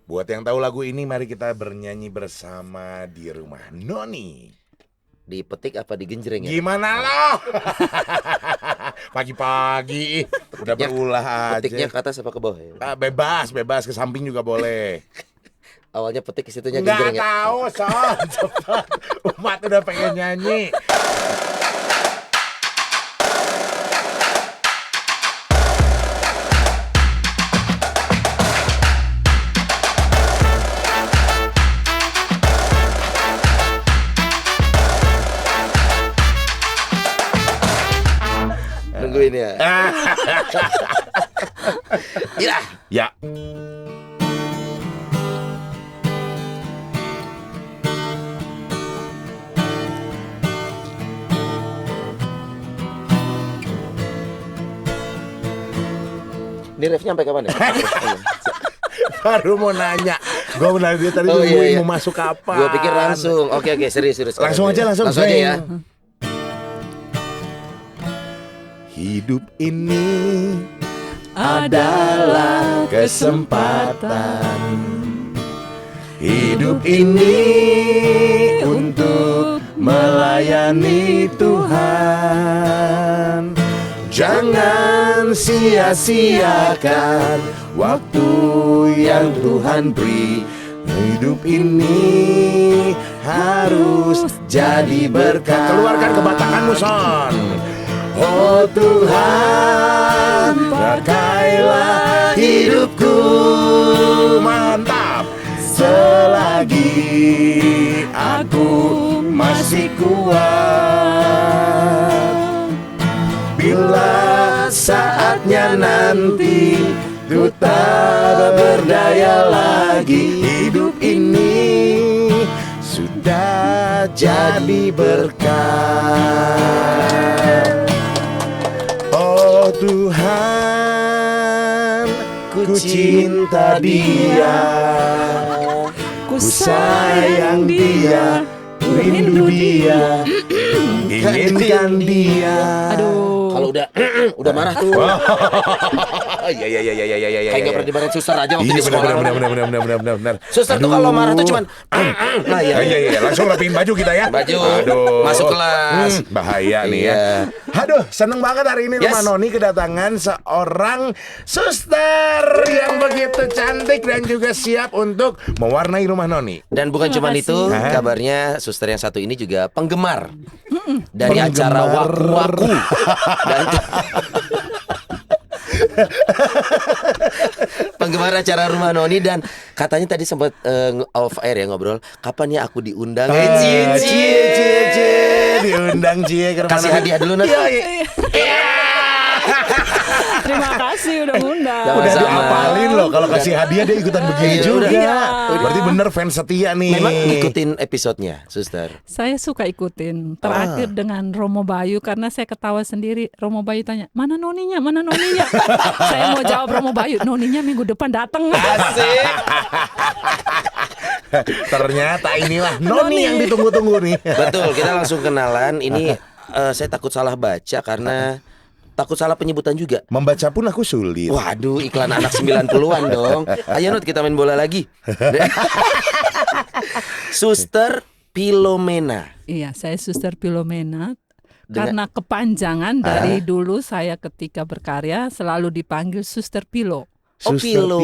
Buat yang tahu lagu ini, mari kita bernyanyi bersama di rumah Noni. Dipetik apa digenjreng ya? Gimana loh? Pagi-pagi udah berulah aja. Petiknya ke atas apa ke bawah ya? Bebas ke samping juga boleh. Awalnya petik, ke situnya Nggak genjreng ya? tahu, Son. Cepat. Umat udah pengen nyanyi. Nungguin ya. Iya. Ya. Ini refnya sampai kapan ya? Baru mau nanya. Gue benar dia tadi Oh, nungguin iya. mau masuk kapan. Gue pikir langsung. Oke, serius. Langsung aja. Langsung aja ya. Hidup ini adalah kesempatan. Hidup ini untuk melayani Tuhan. Jangan sia-siakan waktu yang Tuhan beri. Hidup ini harus jadi berkah. Keluarkan kebatakanmu, Son. Oh Tuhan, pakailah hidupku. Mantap. Selagi aku masih kuat, bila saatnya nanti ku tak berdaya lagi, hidup ini sudah jadi berkah. Oh Tuhan, ku cinta Dia, ku sayang Dia, ku rindu Dia, inginkan Dia. Kalau udah marah tuh. Iya. Kayak nggak pernah dimarahin suster aja waktu Iya di sekolah. benar. Suster tuh kalau marah tuh cuman. Nah ya. Iya, langsung rapiin baju kita ya. Baju. Aduh. Masuk kelas. Bahaya nih ya. Iya. Aduh, seneng banget hari ini Rumah Yes. Noni kedatangan seorang suster yang begitu cantik dan juga siap untuk mewarnai Rumah Noni. Dan bukan cuma itu, Hah? kabarnya suster yang satu ini juga penggemar dari Penggemar. acara Waku-Waku. Dan penggemar acara Rumah Noni, dan katanya tadi sempat off air ya ngobrol, kapan ya aku diundang? Cie, diundang Cie ke Rumah Kasih Noni. hadiah dulu Nat. Terima kasih udah ngundang. Jangan Udah sama. diapalin loh, kalau kasih hadiah dia ikutan begini Iya, juga. udah. Berarti bener fans setia nih. Memang ngikutin episodenya, suster. Saya suka ikutin. Terakhir dengan Romo Bayu karena saya ketawa sendiri. Romo Bayu tanya, "Mana noninya? Mana noninya?" Saya mau jawab Romo Bayu, "Noninya minggu depan datang." Asik. Ternyata inilah Noni yang ditunggu-tunggu nih. Betul, kita langsung kenalan. Ini saya takut salah baca karena takut salah penyebutan juga. Membaca pun aku sulit. Waduh, iklan anak 90-an dong. Ayo Nut, kita main bola lagi. Suster Philomena. Iya, saya Suster Philomena. Dengan- Karena kepanjangan dari dulu saya ketika berkarya selalu dipanggil Suster Pilo. Oh, Pilo.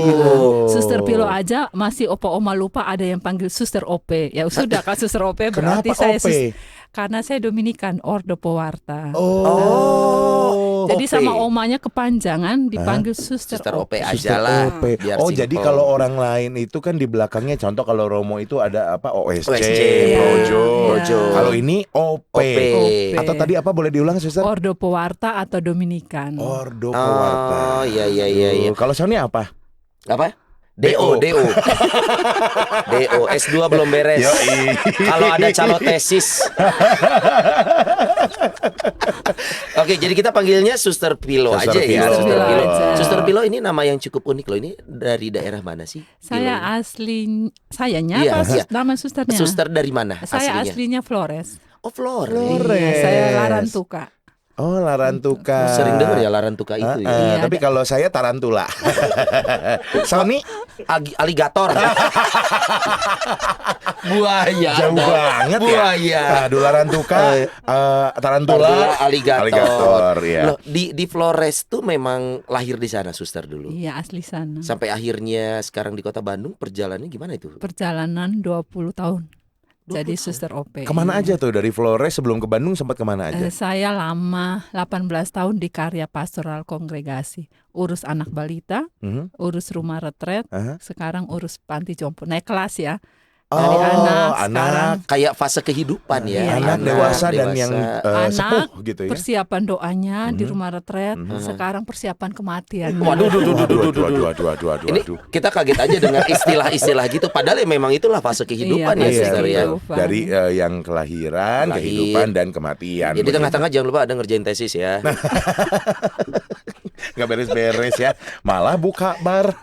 Suster Pilo aja masih opa-oma lupa ada yang panggil Suster OP. Ya sudah kan Suster OP berarti Kenapa saya OP? karena saya Dominikan Ordo Pewarta. Oh, Jadi OP. sama omanya kepanjangan dipanggil Suster Suster OP OP. aja lah. OP. biar Oh, simple. jadi kalau orang lain itu kan di belakangnya, contoh kalau Romo itu ada apa, OSC, OSC, Projo. Projo. Kalau ini OP. OP. Atau tadi apa, boleh diulang Suster? Ordo Pewarta atau Dominikan. Ordo Pewarta. Oh, iya. Kalau Sony apa? Apa? DO. DO S2 belum beres. Yoi. Kalau ada calo tesis. Oke, jadi kita panggilnya Suster Pilo Suster aja ya. Pilo. Suster Pilo. aja. Suster Pilo ini nama yang cukup unik loh. Ini dari daerah mana sih? Saya sayanya Iya, apa iya. nama susternya? Suster dari mana Saya aslinya? aslinya Flores. Oh, Flores. Flores. Iya, saya Larantuka. Oh, Larantuka. Sering dengar ya Larantuka itu ya. Iya, Tapi ada. kalau saya Tarantula. Sony? Aligator. Buaya. Jauh banget ya. Buaya. Aduh, larantuka, tarantula, Aligator. ya. Loh, di Flores tuh memang lahir di sana, Suster dulu. Iya, asli sana. Sampai akhirnya sekarang di Kota Bandung, perjalanannya gimana itu? Perjalanan 20 tahun. 20 Jadi tahun. suster OP. Kemana Iya. aja tuh dari Flores sebelum ke Bandung sempat kemana aja? Saya lama 18 tahun di karya pastoral kongregasi. Urus anak balita, Mhm. urus rumah retret, Aha. sekarang urus panti jompo. Naik kelas ya. Oh, Dari anak, anak. sekarang Kayak fase kehidupan ya. Iya, Anak dewasa dan yang Anak, sepuh gitu ya. persiapan doanya di Mhm. rumah retret, Mhm. sekarang persiapan kematian. Waduh, Waduh. Ini kita kaget aja dengan istilah-istilah gitu. Padahal ya memang itulah fase kehidupan Iya, ya, fase Suster ya. kehidupan. Dari yang kelahiran, Lahir. kehidupan dan kematian. Jadi tengah-tengah jangan lupa ada ngerjain tesis ya. Nggak beres-beres ya. Malah buka bar.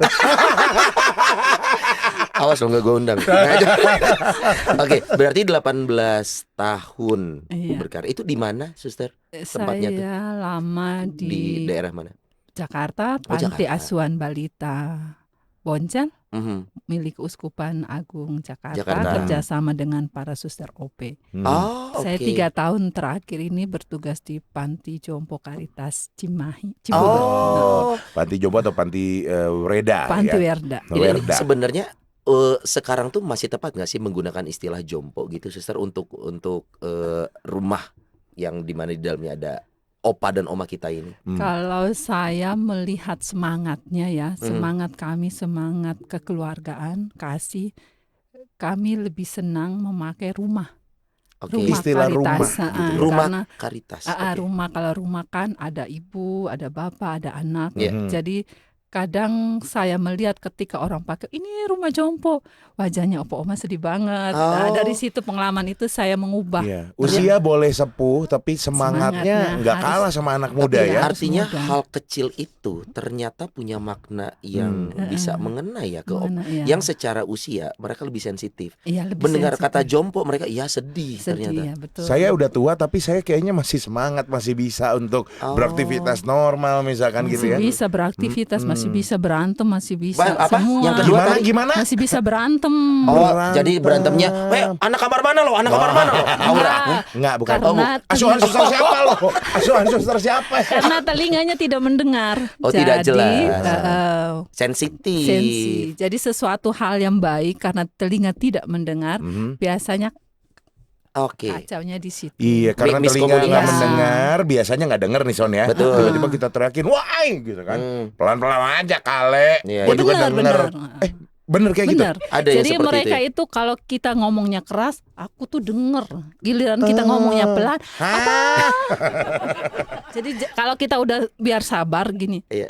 Awas lo nggak gue undang. Oke, berarti 18 tahun Iya. berkarya. Itu di mana, Suster? Tempatnya tuh? Saya lama Di di daerah mana? Jakarta, Panti Jakarta. Asuhan Balita Boncel, Mhm. milik Uskupan Agung Jakarta, Jakarta. kerjasama dengan para suster OP. Oh, oke. Saya 3 tahun terakhir ini bertugas di Panti Jompo Caritas Cimahi, Cibubur. Oh, Panti Jompo atau Panti Reda Panti ya. Werda. ini Werda. sebenarnya sekarang tuh masih tepat nggak sih menggunakan istilah jompo gitu, Suster, untuk rumah yang dimana di dalamnya ada opa dan oma kita ini? Kalau saya melihat semangatnya ya, semangat kami, semangat kekeluargaan, kasih, kami lebih senang memakai rumah. Oke. Rumah Istilah rumah Caritas, gitu ya. Rumah karena Caritas. rumah, kalau rumah kan ada ibu, ada bapak, ada anak. Iya. Jadi kadang saya melihat ketika orang pakai ini rumah jompo, wajahnya opa oma sedih banget. Nah, Oh. dari situ pengalaman itu saya mengubah. Iya. Usia boleh sepuh tapi semangatnya Semangatnya nggak harus- kalah sama anak muda Iya, ya. harus Artinya muda. hal kecil itu ternyata punya makna yang bisa mengena ya ke Mana, ya. yang secara usia mereka lebih sensitif. Iya, lebih Mendengar sensitif. kata jompo mereka iya sedih ternyata. Sedih ya, betul. Saya udah tua tapi saya kayaknya masih semangat, masih bisa untuk Oh. beraktivitas normal misalkan gitu ya. masih bisa beraktivitas, masih bisa berantem, masih bisa Apa? semua. Yang kedua Gimana tadi? gimana? Masih bisa berantem. Oh, Berantem. jadi berantemnya, anak kamar mana lo? Anak kamar mana lo? Aura. Enggak, bukan. Karena Asuhan suster siapa lo? Asuhan suster siapa? karena telinganya tidak mendengar. Oh, tidak jelas. Sensi. Sensitif. Jadi sesuatu hal yang baik karena telinga tidak mendengar, biasanya Oke. kacaunya di situ. Iya, karena telinga nggak miskomunikasi. mendengar, biasanya nggak denger nih Son ya. Betul. Tiba-tiba kita teriakin, wah, gitu kan. Pelan-pelan aja kale. Iya. Gua juga Benar, denger. benar. Bener kayak gitu. Benar. Ada yang Jadi seperti mereka itu itu kalau kita ngomongnya keras, aku tuh denger. Giliran kita ngomongnya pelan, Hah? jadi kalau kita udah biar sabar gini. Iya.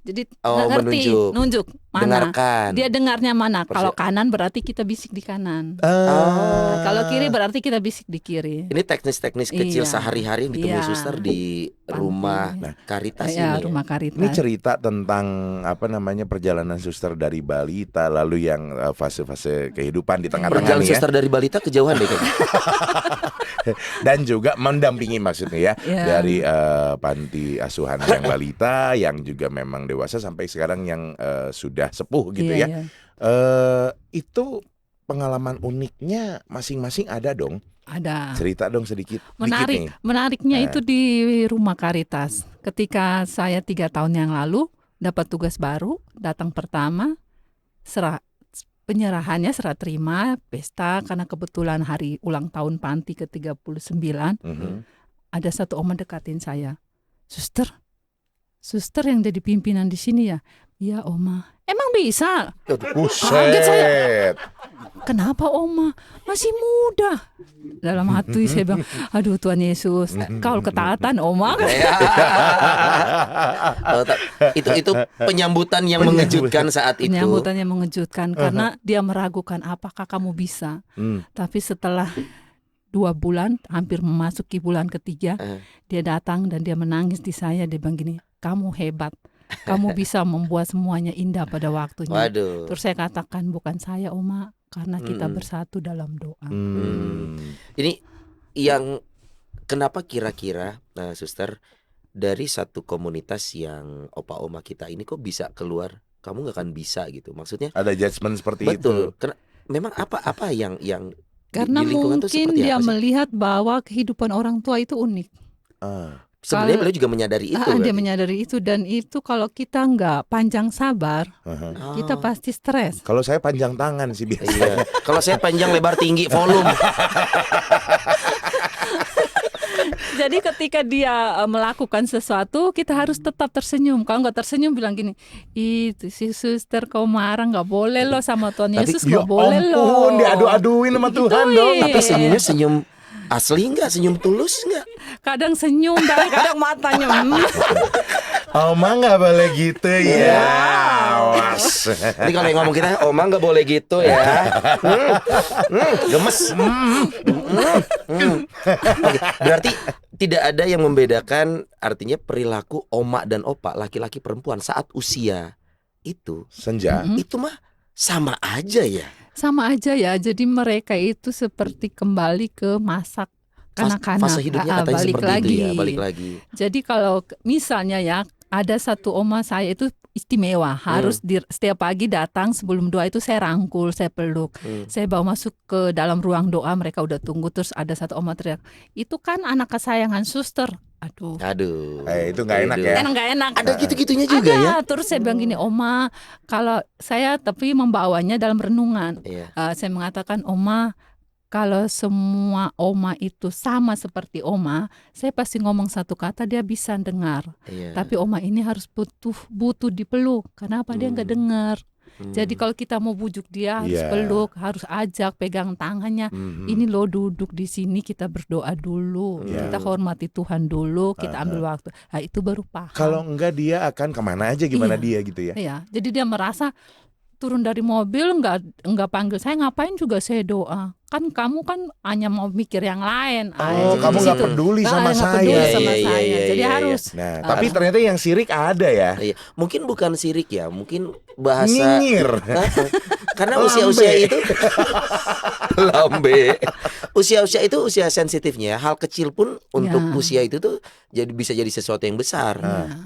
Jadi Oh, ngerti, nunjuk mana. Dengarkan. Dia dengarnya mana? Kalau kanan berarti kita bisik di kanan. Oh. Kalau kiri berarti kita bisik di kiri. Ini teknis-teknis kecil Iya. sehari-hari yang ditemui Iya. Suster di Panti. rumah Caritas Ya, ini. rumah Caritas. Ini cerita tentang apa namanya perjalanan suster dari balita lalu yang fase-fase kehidupan di tengah-tengah Perjalanan nih ya. Suster dari balita kejauhan deh kayaknya. Dan juga mendampingi maksudnya ya Iya. dari panti asuhan yang balita yang juga memang dewasa sampai sekarang yang sudah sepuh gitu Iya, ya. iya. Itu pengalaman uniknya masing-masing ada dong. Ada. Cerita dong sedikit. Menarik, dikit nih. menariknya itu di rumah Caritas. Ketika saya 3 tahun yang lalu dapat tugas baru, datang pertama, penyerahannya serah terima pesta karena kebetulan hari ulang tahun panti ke-39. Mhm. Ada satu oma dekatin saya, suster yang jadi pimpinan di sini ya. Iya oma. Emang bisa? Kaget saya. Buset. Kenapa oma? Masih muda. Dalam hati saya bilang, aduh Tuhan Yesus, kau ketaatan oma. Oh, itu penyambutan yang mengejutkan saat itu. Penyambutan yang mengejutkan karena dia meragukan apakah kamu bisa. Tapi setelah 2 bulan, hampir memasuki bulan ketiga, dia datang dan dia menangis di saya. Dia bilang gini, kamu hebat. Kamu bisa membuat semuanya indah pada waktunya. Waduh. Terus saya katakan, bukan saya Oma, karena kita bersatu dalam doa. Ini yang kenapa kira-kira Suster dari satu komunitas yang opa oma kita ini kok bisa keluar kamu nggak akan bisa gitu. Maksudnya Ada judgement seperti itu. betul. Karena memang apa yang Karena di lingkungan tuh mungkin seperti dia apa sih? melihat bahwa kehidupan orang tua itu unik. Ah. Sebenarnya Kalau- beliau juga menyadari itu. Dia berarti. menyadari itu, dan itu kalau kita nggak panjang sabar, Aha. kita Oh, pasti stres. Kalau saya panjang tangan sih biasa. iya. Kalau saya panjang, lebar, tinggi, volume. Jadi ketika dia melakukan sesuatu, kita harus tetap tersenyum. Kalau nggak tersenyum, bilang gini, itu si suster kau marah, nggak boleh loh sama Tuhan Tapi, Yesus, Ya nggak boleh loh. ampun, diadu-aduin sama Tuhan dong. Digituin. Tapi senyumnya senyum asli nggak? Senyum tulus nggak? Kadang senyum dan kadang matanya. Oma nggak boleh gitu ya. Awas. Ini kalau yang ngomong kita, Oma nggak boleh gitu ya. Gemes. Oke, berarti tidak ada yang membedakan, artinya perilaku Oma dan Opa, laki-laki perempuan saat usia itu, Senja. itu mah sama aja ya. Sama aja ya. Jadi mereka itu seperti kembali ke masa kanak-kanak. Fase hidupnya katanya balik seperti lagi. itu ya, balik lagi. Jadi kalau misalnya ya, ada satu oma saya itu istimewa, harus setiap pagi datang sebelum doa itu saya rangkul, saya peluk, saya bawa masuk ke dalam ruang doa, mereka udah tunggu, terus ada satu oma teriak, itu kan anak kesayangan suster. Aduh, Itu nggak enak ya. nggak enak. Ada gitu-gitunya juga ya. Terus saya bilang gini, Oma, kalau saya tapi membawanya dalam renungan. Iya. Saya mengatakan, Oma, kalau semua Oma itu sama seperti Oma, saya pasti ngomong satu kata dia bisa dengar. Iya. Tapi Oma ini harus butuh dipeluk. Kenapa dia nggak dengar? Jadi kalau kita mau bujuk dia harus Iya. peluk, harus ajak, pegang tangannya. Ini lo duduk di sini, kita berdoa dulu, Iya. kita hormati Tuhan dulu, kita ambil waktu. Nah, itu baru paham. Kalau enggak dia akan kemana aja gimana Iya. dia gitu ya. Iya, jadi dia merasa turun dari mobil nggak panggil saya, ngapain juga saya doa. Kan kamu kan hanya mau mikir yang lain. Oh, Jadi kamu di nggak situ. peduli sama Nggak peduli saya. sama Iya, saya. iya, Jadi iya, iya. harus Nah, tapi ternyata yang sirik ada ya. Iya. Mungkin bukan sirik ya, mungkin bahasa Nyinyir. Karena Lambe. usia-usia itu lambe. Usia-usia itu usia sensitifnya. Hal kecil pun untuk Ya. usia itu tuh bisa jadi sesuatu yang besar.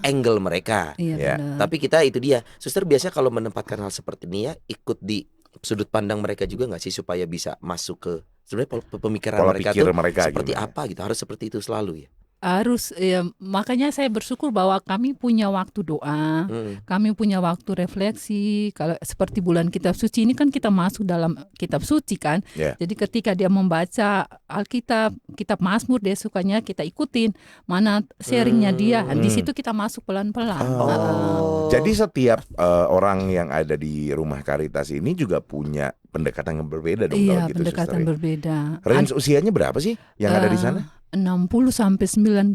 Angle mereka. Iya, Ya. benar. Tapi kita itu dia. Suster biasa kalau menempatkan hal seperti ini ya, ikut di sudut pandang mereka juga nggak sih supaya bisa masuk ke sebenarnya pemikiran Pola mereka pikir tuh mereka seperti gimana? apa gitu. Harus seperti itu selalu ya. Harus ya, makanya saya bersyukur bahwa kami punya waktu doa, kami punya waktu refleksi. Kalau seperti bulan kitab suci ini kan kita masuk dalam kitab suci kan. Ya. Jadi ketika dia membaca Alkitab, kitab Mazmur, dia sukanya kita ikutin mana sharingnya dia. Di situ kita masuk pelan-pelan. Oh. Jadi setiap orang yang ada di rumah Caritas ini juga punya pendekatan yang berbeda dong Iya, kalau gitu, pendekatan Suster, ya? berbeda. Range usianya berapa sih yang ada di sana? 60 sampai 95.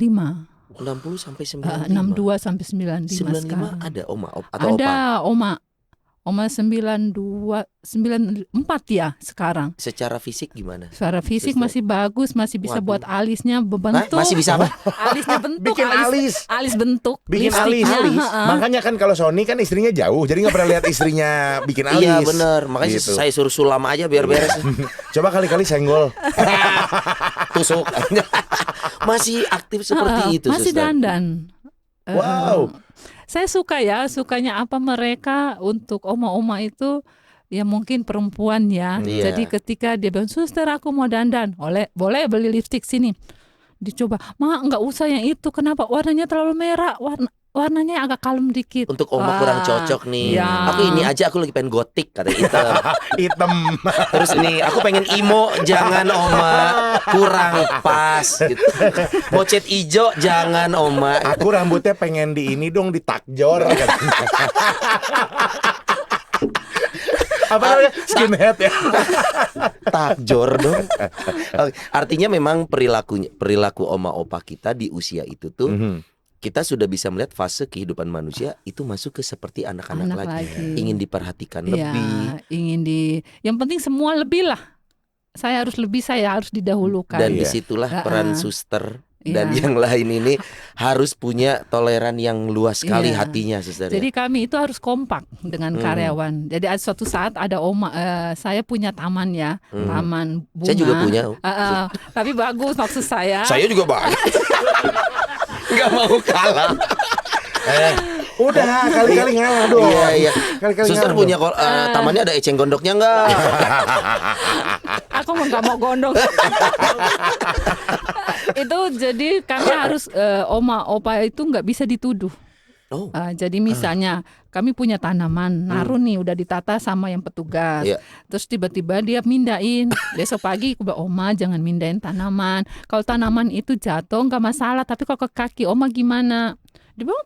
60 sampai 95. 62 sampai 95 95 sekarang. ada atau opa? Ada Oma 94 ya sekarang. Secara fisik gimana? Suara fisik Suster. masih bagus, masih bisa Waduh. buat alisnya berbentuk. Masih bisa apa? Alisnya bentuk. Bikin alis. Alis bentuk. Bikin alis. lipstiknya, heeh. Makanya kan kalau Sony kan istrinya jauh, jadi nggak pernah lihat istrinya bikin alis. Iya benar. Makanya Gitu. saya suruh sulam aja biar beres. Coba kali-kali senggol. Tusuk. Masih aktif seperti Heeh, itu, masih Suster. dandan. Wow. Saya sukanya apa mereka untuk oma-oma itu ya mungkin perempuan ya. Iya. Jadi ketika dia bilang, suster aku mau dandan, boleh beli lipstik sini. Dicoba, nggak usah yang itu. Kenapa? Warnanya terlalu merah. Warnanya agak kalem dikit. Untuk oma Wah, kurang cocok nih. iya. Aku ini aja, aku lagi pengen gotik kata hitam. Hitam. Terus nih aku pengen imo, jangan oma, kurang pas gitu. Mau cat ijo, jangan oma. Aku rambutnya pengen di ini dong, ditakjor. Apa namanya? Skinhead ya. Takjor dong. Oke, artinya memang perilaku oma opa kita di usia itu tuh kita sudah bisa melihat fase kehidupan manusia itu masuk ke seperti anak-anak Anak lagi. lagi. Ingin diperhatikan Iya, lebih. yang penting semua lebih lah. Saya harus didahulukan. Dan Iya. disitulah peran suster dan Iya. yang lain ini harus punya toleran yang luas sekali Iya. hatinya, Suster. Jadi kami itu harus kompak dengan karyawan. Jadi ada suatu saat ada saya punya taman ya, taman bunga. Saya juga punya. Tapi bagus maksud saya. Saya juga banget. Nggak mau kalah. Udah kali-kali ngalah dong. Iya. Kali-kali Suster ngalah punya dong. tamannya ada eceng gondoknya enggak? Aku nggak mau gondong. Itu jadi kami harus oma opa itu nggak bisa dituduh. Oh. Jadi misalnya kami punya tanaman, naruh nih udah ditata sama yang petugas. Iya. Terus tiba-tiba dia mindahin. Besok pagi aku bilang, Oma jangan mindahin tanaman. Kalau tanaman itu jatuh nggak masalah, tapi kalau ke kaki Oma gimana? Dia bilang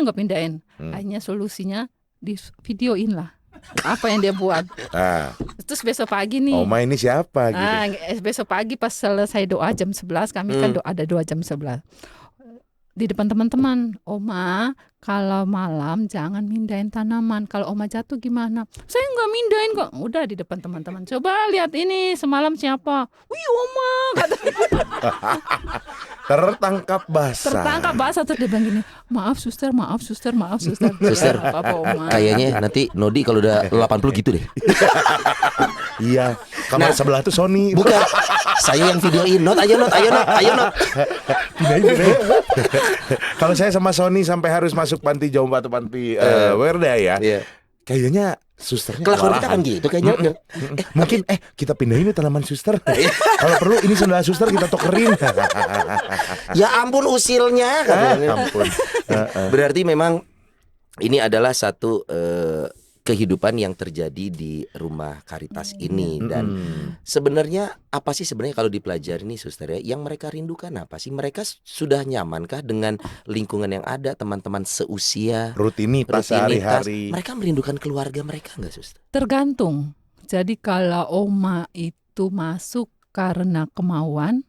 nggak pindahin. Akhirnya solusinya di videoin lah apa yang dia buat. Terus besok pagi nih. Oma ini siapa gitu? Besok pagi pas selesai doa jam 11, kami kan ada doa jam 11. Di depan teman-teman, Oma kalau malam jangan mindahin tanaman. Kalau Oma jatuh gimana? Saya nggak mindahin kok. Udah di depan teman-teman. Coba lihat ini semalam siapa? Wih Oma katanya. Tertangkap basah. Terus dia bilang gini, maaf suster. Suster, Apa Oma? kayaknya nanti Nodi kalau udah 80 gitu deh. Iya, kamar sebelah tuh Sony. Bukan, saya yang videoin. Ayo not. Pindahin. Kalau saya sama Sony sampai harus masuk panti jompo atau panti Werda ya. Iya. Kayaknya susternya Kelakuan kita kan kewalahan. gitu kayaknya. Mungkin kita pindahin nih tanaman suster. Kalau perlu ini sandal suster kita tukerin. Ya ampun usilnya katanya. Ampun. Berarti memang ini adalah satu kehidupan yang terjadi di rumah Caritas ini. Dan sebenarnya apa sih sebenarnya kalau dipelajari nih suster ya, yang mereka rindukan apa sih? Mereka sudah nyamankah dengan lingkungan yang ada, teman-teman seusia, Rutinitas sehari-hari. Mereka merindukan keluarga mereka nggak suster? Tergantung. Jadi kalau Oma itu masuk karena kemauan,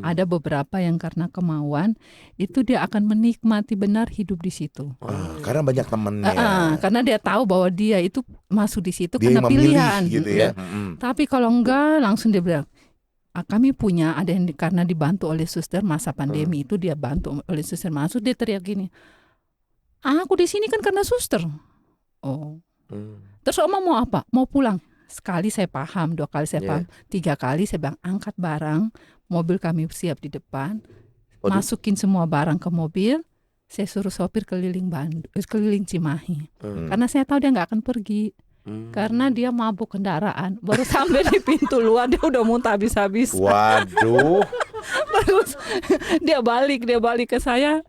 ada beberapa yang karena kemauan, itu dia akan menikmati benar hidup di situ. Karena banyak temennya. Karena dia tahu bahwa dia itu masuk di situ Dia karena yang memilih pilihan. gitu ya. Tapi kalau enggak, langsung dia bilang, kami punya ada yang karena dibantu oleh suster masa pandemi itu dia bantu oleh suster masuk, dia teriak gini, aku di sini kan karena suster. Terus Oma mau apa? Mau pulang. Sekali saya paham, 2 kali saya paham, 3 kali saya bilang angkat barang, mobil kami siap di depan, masukin semua barang ke mobil, saya suruh sopir keliling Cimahi, karena saya tahu dia nggak akan pergi, karena dia mabuk kendaraan, baru sampai di pintu luar dia udah muntah habis-habis. Waduh. Terus dia balik ke saya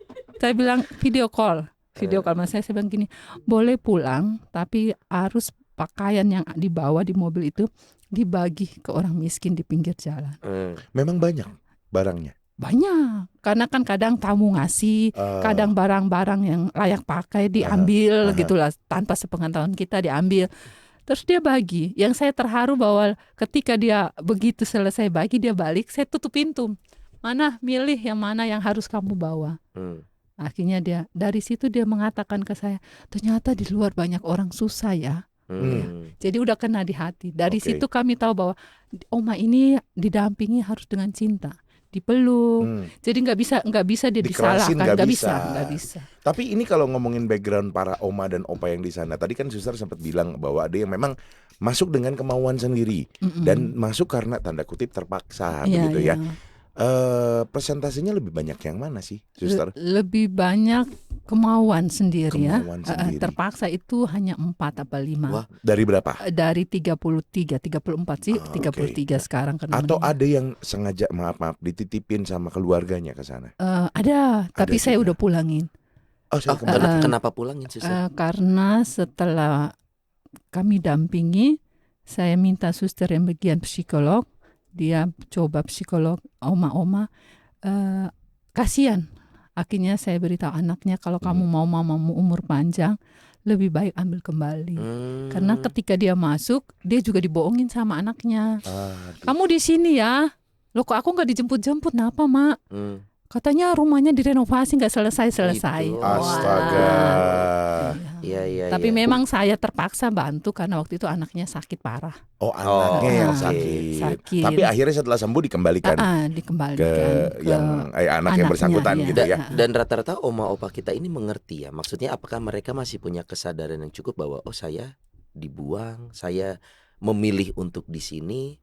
bilang video call sama saya bilang gini, boleh pulang tapi harus pakaian yang dibawa di mobil itu dibagi ke orang miskin di pinggir jalan. Memang banyak barangnya. Banyak, karena kan kadang tamu ngasih, kadang barang-barang yang layak pakai diambil gitulah, tanpa sepengetahuan kita diambil. Terus dia bagi. Yang saya terharu bahwa ketika dia begitu selesai bagi, dia balik, saya tutup pintu. Mana milih yang mana yang harus kamu bawa. Akhirnya dari situ dia mengatakan ke saya, ternyata di luar banyak orang susah ya. Jadi udah kena di hati. Dari situ kami tahu bahwa Oma ini didampingi harus dengan cinta, dipeluk. Jadi nggak bisa dia Dikerasin, disalahkan, nggak nggak bisa. Tapi ini kalau ngomongin background para oma dan opa yang di sana, tadi kan suster sempat bilang bahwa ada yang memang masuk dengan kemauan sendiri dan masuk karena tanda kutip terpaksa, begitu ya. Persentasenya lebih banyak yang mana sih, suster? Lebih banyak kemauan sendiri Kemauan ya. sendiri. Terpaksa itu hanya 4 atau 5. Wah. Dari berapa? Dari 33, 34 sih, 33 sekarang karena Atau ada yang sengaja maaf dititipin sama keluarganya ke sana? ada, tapi saya juga. udah pulangin. Kenapa pulangin suster? Karena setelah kami dampingi, saya minta suster yang bagian psikolog, dia coba psikolog oma-oma, kasihan. Akhirnya saya beritahu anaknya, kalau kamu mau mamamu umur panjang, lebih baik ambil kembali. Karena ketika dia masuk, dia juga dibohongin sama anaknya. Kamu di sini ya, loh kok aku nggak dijemput-jemput, kenapa mak? Katanya rumahnya direnovasi nggak selesai-selesai. Itu. Astaga. Iya. Tapi memang saya terpaksa bantu karena waktu itu anaknya sakit parah. Oh, anaknya yang sakit. Tapi akhirnya setelah sembuh dikembalikan dikembalikan ke yang anak yang bersangkutan iya. gitu ya. Dan rata-rata oma opa kita ini mengerti ya. Maksudnya apakah mereka masih punya kesadaran yang cukup bahwa saya dibuang, saya memilih untuk di sini.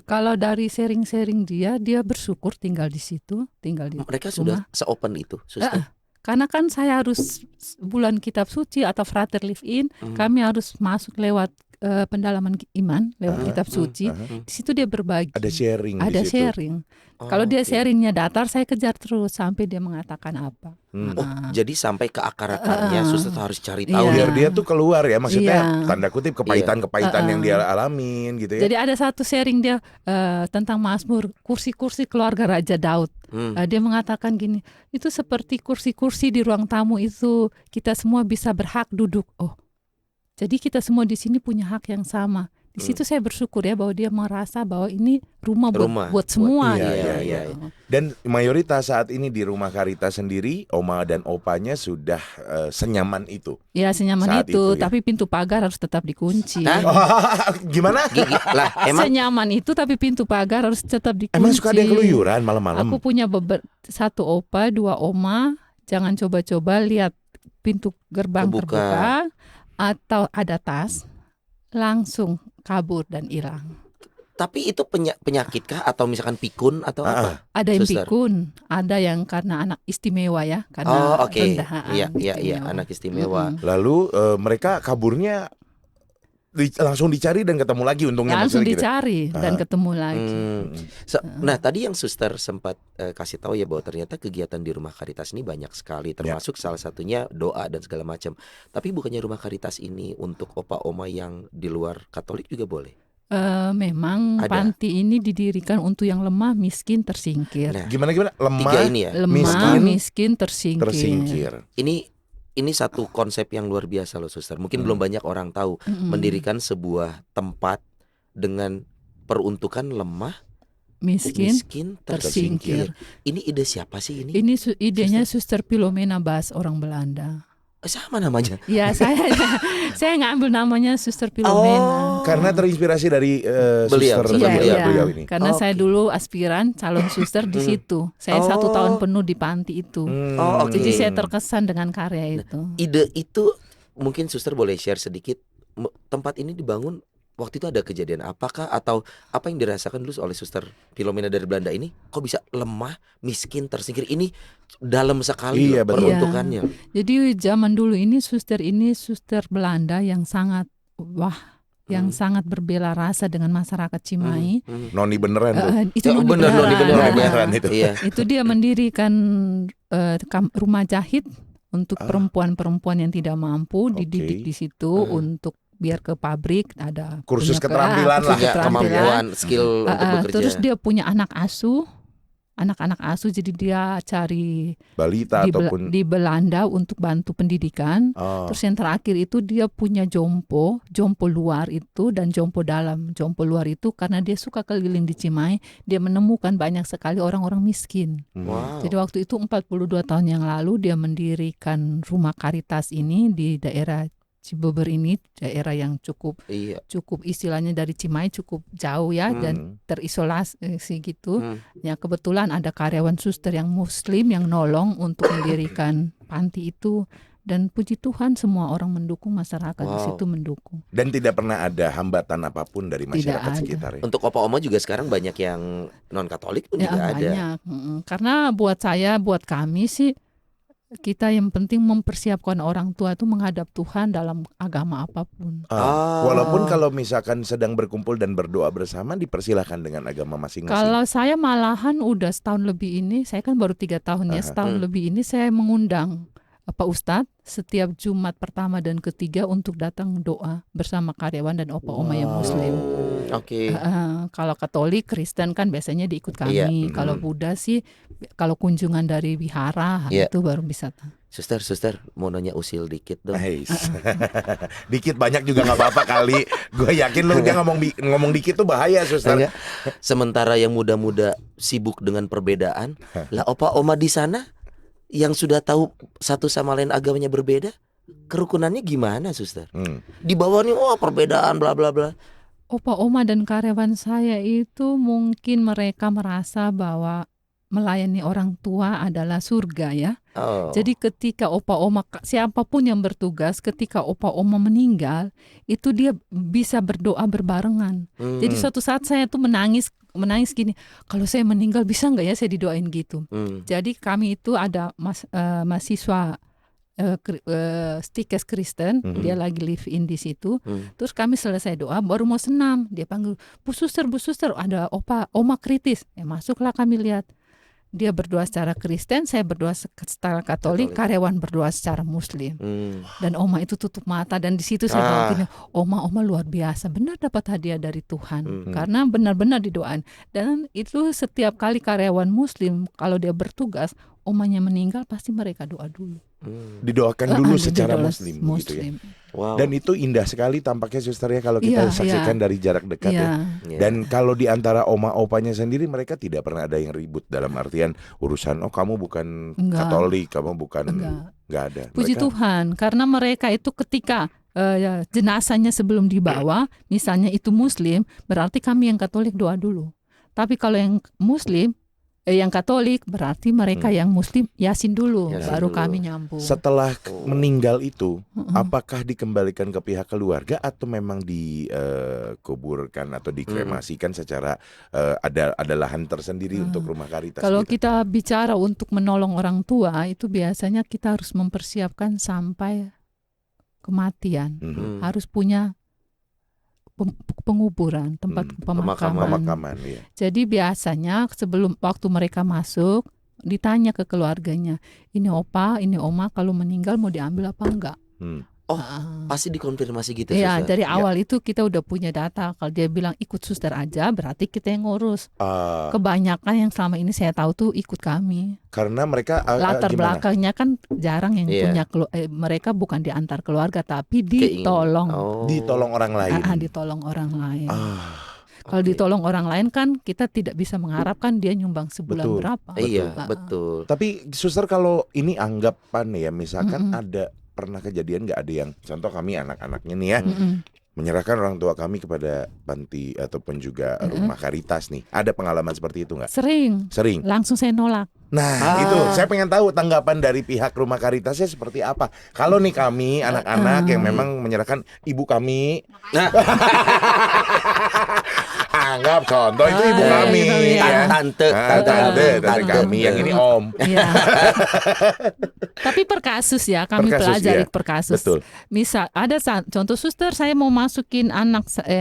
Kalau dari sharing-sharing dia bersyukur tinggal di situ, tinggal di Mereka rumah. sudah se-open itu, suster. Karena kan saya harus bulan kitab suci atau frater live in, kami harus masuk lewat pendalaman iman lewat kitab suci. Di situ dia berbagi. Ada sharing di Ada situ. sharing. Kalau dia sharingnya datar, saya kejar terus sampai dia mengatakan apa. Jadi sampai ke akar-akarnya suster harus cari tahu. Iya. Biar dia tuh keluar ya, maksudnya Iya. tanda kutip kepahitan-kepahitan yang dia alamin gitu ya. Jadi ada satu sharing dia tentang Mazmur, kursi-kursi keluarga Raja Daud. Dia mengatakan gini, itu seperti kursi-kursi di ruang tamu itu, kita semua bisa berhak duduk. Oh, jadi kita semua di sini punya hak yang sama. Di situ saya bersyukur ya bahwa dia merasa bahwa ini rumah buat semua. Iya. Dan mayoritas saat ini di rumah Caritas sendiri, oma dan opanya sudah senyaman itu. Ya senyaman Saat itu, itu, ya. tapi pintu pagar harus tetap dikunci. Gimana? Lah, emang Senyaman itu tapi pintu pagar harus tetap dikunci. Emang suka ada yang keluyuran malam-malam? Aku punya satu opa, 2 oma. Jangan coba-coba lihat pintu gerbang terbuka atau ada tas, langsung kabur dan hilang. tapi itu penyakit kah atau misalkan pikun atau apa? Ada yang Suster. pikun, ada yang karena anak istimewa ya, karena Oh, oke. rendahan. Iya, anak istimewa. Lalu mereka kaburnya langsung dicari dan ketemu lagi untungnya. Langsung maksudnya gitu. dicari dan ketemu lagi. Nah, tadi yang suster sempat kasih tahu ya bahwa ternyata kegiatan di Rumah Caritas ini banyak sekali, termasuk salah satunya doa dan segala macam. Tapi bukannya Rumah Caritas ini untuk opa oma yang di luar Katolik juga boleh? Memang Ada. panti ini didirikan untuk yang lemah, miskin, tersingkir. Nah, Gimana? Lemah, tiga ini ya. Lemah, miskin, tersingkir. tersingkir. Ini satu konsep yang luar biasa loh suster. Mungkin belum banyak orang tahu mendirikan sebuah tempat dengan peruntukan lemah, Miskin, tersingkir. Ini ide siapa sih ini? Ini idenya Suster Philomena Bas, orang Belanda. Sama namanya. Ya saya ngambil namanya Suster Philomena. Karena terinspirasi dari Beliau, suster beliau ini. Karena saya dulu aspiran calon suster di situ. Saya 1 tahun penuh di panti itu. Oke. Jadi saya terkesan dengan karya itu. Ide itu mungkin suster boleh share sedikit. Tempat ini dibangun waktu itu ada kejadian apakah atau apa yang dirasakan dulu oleh suster Philomena dari Belanda ini? Kok bisa lemah, miskin, tersingkir? Ini dalam sekali Iya, loh betul. peruntukannya. Jadi zaman dulu ini suster Belanda yang sangat yang sangat berbela rasa dengan masyarakat Cimahi. Noni beneran tuh. Itu noni bener, noni beneran. beneran itu. Iya. Itu dia mendirikan rumah jahit untuk perempuan-perempuan yang tidak mampu, dididik di situ untuk biar ke pabrik, ada Kursus punya keterampilan lah. Punya kemampuan, skill untuk bekerja. Terus dia punya anak-anak asuh, jadi dia cari Balita ataupun di Belanda untuk bantu pendidikan. Terus yang terakhir itu dia punya jompo luar itu dan jompo dalam. Jompo luar itu karena dia suka keliling di Cimahi, dia menemukan banyak sekali orang-orang miskin. Wow. Jadi waktu itu 42 tahun yang lalu dia mendirikan Rumah Caritas ini di daerah Cibeber ini, daerah yang cukup istilahnya dari Cimahi cukup jauh ya dan terisolasi gitu. Ya kebetulan ada karyawan suster yang muslim yang nolong untuk mendirikan panti itu dan puji Tuhan semua orang mendukung, masyarakat di situ mendukung. Dan tidak pernah ada hambatan apapun dari masyarakat Tidak sekitar ya. Untuk opa oma juga sekarang banyak yang non Katolik pun juga ada. Banyak. Karena buat kami sih kita yang penting mempersiapkan orang tua itu menghadap Tuhan dalam agama apapun. Walaupun kalau misalkan sedang berkumpul dan berdoa bersama dipersilahkan dengan agama masing-masing. Kalau saya malahan udah setahun lebih ini, saya kan baru 3 tahun ya, setahun lebih ini saya mengundang Pak Ustadz setiap Jumat pertama dan ketiga untuk datang doa bersama karyawan dan opa oma yang muslim. Oke. Kalau Katolik, Kristen kan biasanya diikut kami. Kalau Buddha sih, kalau kunjungan dari wihara itu baru bisa. Suster, mau nanya usil dikit dong. Dikit banyak juga nggak apa-apa kali. Gue yakin lu dia ngomong dikit tuh bahaya, suster. Enggak. Sementara yang muda-muda sibuk dengan perbedaan, lah opa oma di sana yang sudah tahu satu sama lain agamanya berbeda, kerukunannya gimana, suster? Di bawah nih, perbedaan bla bla bla. Opa oma dan karyawan saya itu mungkin mereka merasa bahwa melayani orang tua adalah surga ya. Oh. Jadi ketika opa oma, siapapun yang bertugas, ketika opa oma meninggal, itu dia bisa berdoa berbarengan. Jadi suatu saat saya tuh menangis gini, kalau saya meninggal bisa nggak ya saya didoain gitu. Jadi kami itu ada mahasiswa Stikes Kristen, dia lagi live in di situ. Terus kami selesai doa baru mau senam, dia panggil, Bu suster, ada oma kritis. Masuklah kami lihat. Dia berdoa secara Kristen, saya berdoa secara Katolik, karyawan berdoa secara Muslim. Dan oma itu tutup mata, dan di situ saya bilang gini, oma luar biasa, benar dapat hadiah dari Tuhan, karena benar-benar didoain. Dan itu setiap kali karyawan Muslim kalau dia bertugas, omanya meninggal pasti mereka doa dulu. Didoakan dulu secara Muslim. Gitu ya. Wow. Dan itu indah sekali tampaknya suster ya kalau kita saksikan dari jarak dekat ya. Dan kalau di antara oma-opanya sendiri mereka tidak pernah ada yang ribut dalam artian urusan kamu bukan Katolik, kamu bukan enggak ada. Puji Tuhan, karena mereka itu ketika jenazahnya sebelum dibawa, misalnya itu Muslim, berarti kami yang Katolik doa dulu. Tapi kalau yang Muslim yang Katolik berarti mereka yang Muslim yasin dulu, baru kami nyambung. Setelah meninggal itu, apakah dikembalikan ke pihak keluarga atau memang dikuburkan atau dikremasikan secara ada lahan tersendiri untuk rumah Karitas? Kalau kita bicara untuk menolong orang tua, itu biasanya kita harus mempersiapkan sampai kematian, harus punya penguburan, tempat pemakaman. Ya. Jadi biasanya sebelum waktu mereka masuk ditanya ke keluarganya, ini opa, ini oma kalau meninggal mau diambil apa enggak? Pasti dikonfirmasi gitu. Ya, dari awal itu kita udah punya data. Kalau dia bilang ikut suster aja, berarti kita yang ngurus. Kebanyakan yang selama ini saya tahu tuh ikut kami. Karena mereka latar belakangnya kan jarang yang punya mereka bukan diantar keluarga, tapi ditolong. Ditolong orang lain. Ditolong orang lain. Kalau ditolong orang lain kan kita tidak bisa mengharapkan dia nyumbang sebulan berapa. Iya, betul. Tapi suster kalau ini anggapan ya, misalkan ada pernah kejadian nggak ada yang, contoh kami anak-anaknya nih ya, menyerahkan orang tua kami kepada panti ataupun juga rumah Karitas nih. Ada pengalaman seperti itu nggak? Sering. Langsung saya nolak. Nah itu saya pengen tahu tanggapan dari pihak rumah Karitasnya seperti apa. Kalau nih kami anak-anak yang memang menyerahkan ibu kami, anggap contoh itu ibu kami, tante kami, yang ini om. Tapi per kasus ya, kami pelajari per kasus. Betul. Misal ada contoh suster, saya mau masukin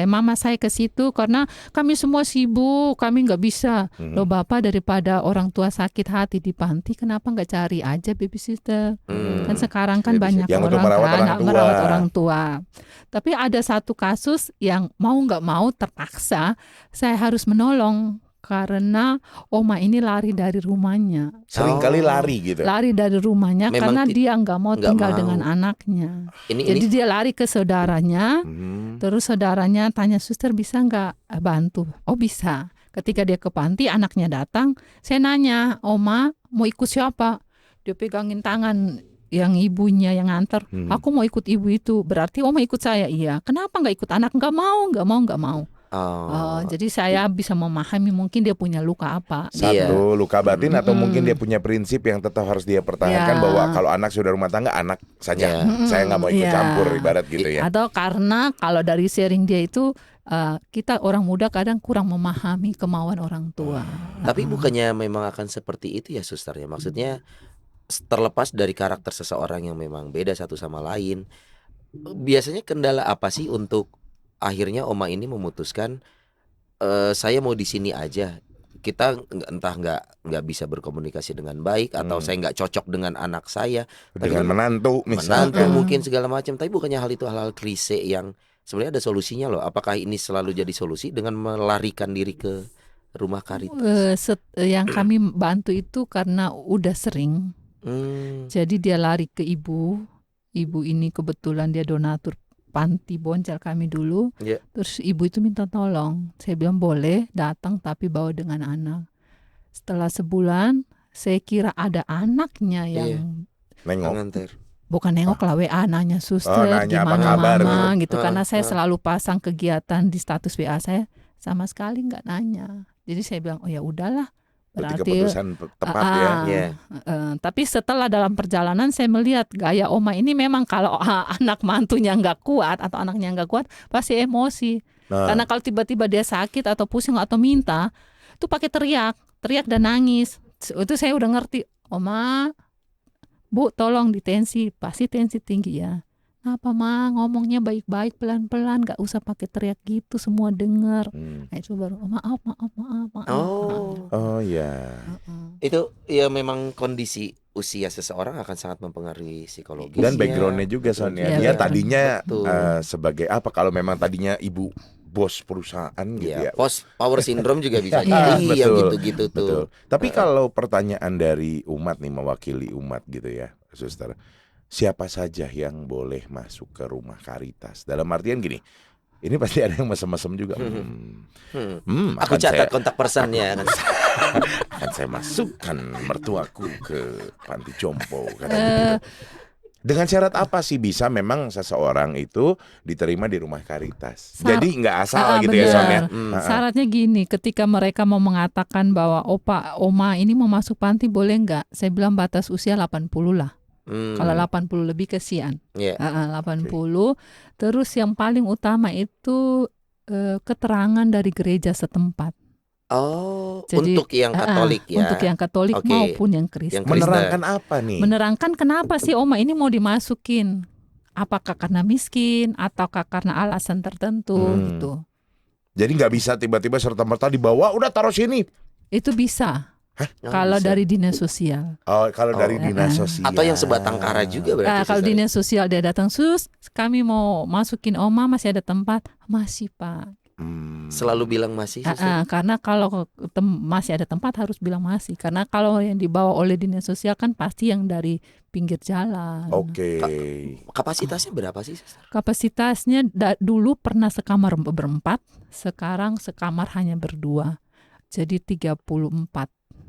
mama saya ke situ karena kami semua sibuk, kami nggak bisa. Loh bapak, daripada orang tua sakit hati di panti, kenapa nggak cari aja babysitter? Kan sekarang kan banyak yang orang merawat orang tua. Tapi ada satu kasus yang mau nggak mau terpaksa saya harus menolong. Karena oma ini lari dari rumahnya. Seringkali lari gitu. Lari dari rumahnya karena dia nggak mau tinggal dengan anaknya. Jadi dia lari ke saudaranya. Terus saudaranya tanya, suster bisa nggak bantu? Oh bisa. Ketika dia ke panti, anaknya datang. Saya nanya, oma mau ikut siapa? Dia pegangin tangan yang ibunya yang nganter. Aku mau ikut ibu itu. Berarti oma ikut saya. Iya. Kenapa nggak ikut anak? Nggak mau. Jadi saya bisa memahami mungkin dia punya luka apa. Satu, luka batin atau mungkin dia punya prinsip yang tetap harus dia pertahankan bahwa kalau anak sudah rumah tangga, anak saja. Saya nggak mau ikut campur, ibarat gitu ya. Atau karena kalau dari sharing dia itu kita orang muda kadang kurang memahami kemauan orang tua. Tapi bukannya memang akan seperti itu ya suster ya. Maksudnya terlepas dari karakter seseorang yang memang beda satu sama lain, biasanya kendala apa sih untuk akhirnya oma ini memutuskan saya mau di sini aja. Kita entah nggak bisa berkomunikasi dengan baik atau saya nggak cocok dengan anak saya, dengan menantu misalkan. Mungkin segala macam. Tapi bukannya hal itu hal-hal klise yang sebenarnya ada solusinya loh. Apakah ini selalu jadi solusi dengan melarikan diri ke rumah Karitas? Yang kami bantu itu karena udah sering. Jadi dia lari ke ibu. Ibu ini kebetulan dia donatur panti Boncel kami dulu. Terus ibu itu minta tolong. Saya bilang boleh datang tapi bawa dengan anak. Setelah sebulan saya kira ada anaknya yang nengok. Bukan nengok lah, WA nanya suster gimana mama gitu. Karena saya selalu pasang kegiatan di status WA saya, sama sekali nggak nanya. Jadi saya bilang oh ya udahlah, Berarti Berarti keputusan tepat ya. Iya. tapi setelah dalam perjalanan saya melihat gaya oma ini memang kalau anak mantunya nggak kuat atau anaknya nggak kuat pasti emosi. Karena kalau tiba-tiba dia sakit atau pusing atau minta, itu pakai teriak dan nangis. Itu saya udah ngerti, oma, bu tolong ditensi, pasti tensi tinggi ya. Apa ma ngomongnya baik-baik pelan-pelan, gak usah pakai teriak gitu semua dengar. Nah, itu baru maaf. Oh ya. itu ya memang kondisi usia seseorang akan sangat mempengaruhi psikologis Dan ya. backgroundnya juga Sonia. Iya, Dia betul. tadinya Betul. sebagai apa? Kalau memang tadinya ibu bos perusahaan gitu Iya, ya. post power syndrome juga bisa Iya, jadi yang betul, gitu-gitu tuh. Betul. Tapi kalau pertanyaan dari umat nih, mewakili umat gitu ya, Suster. Siapa saja yang boleh masuk ke rumah Caritas? Dalam artian gini, ini pasti ada yang mesem-mesem juga. Aku catat kontak personnya kan. Akan saya masukkan mertuaku ke panti jompo. Gitu. Dengan syarat apa sih bisa memang seseorang itu diterima di rumah Caritas? Jadi nggak asal gitu ya Son ya? Syaratnya gini, ketika mereka mau mengatakan bahwa oma ini mau masuk panti boleh nggak? Saya bilang batas usia 80 lah. Kalau 80 lebih kesian. 80. Terus yang paling utama itu keterangan dari gereja setempat. Jadi, untuk yang Katolik ya. Untuk yang Katolik maupun yang Kristen. Menerangkan apa nih? Menerangkan kenapa sih oma ini mau dimasukin? Apakah karena miskin ataukah karena alasan tertentu gitu. Jadi nggak bisa tiba-tiba serta-merta dibawa udah taruh sini. Itu bisa. Kalau bisa. dari dinas sosial. Kalau dari dinas sosial. Atau yang sebatang kara juga berarti. Kalau dinas sosial dia datang, sus, kami mau masukin oma, masih ada tempat? Masih Pak. Selalu bilang masih. Karena kalau masih ada tempat harus bilang masih. Karena kalau yang dibawa oleh dinas sosial kan pasti yang dari pinggir jalan. Oke. Kapasitasnya berapa sih, Suster? Kapasitasnya dulu pernah sekamar berempat, sekarang sekamar hanya berdua. Jadi 34.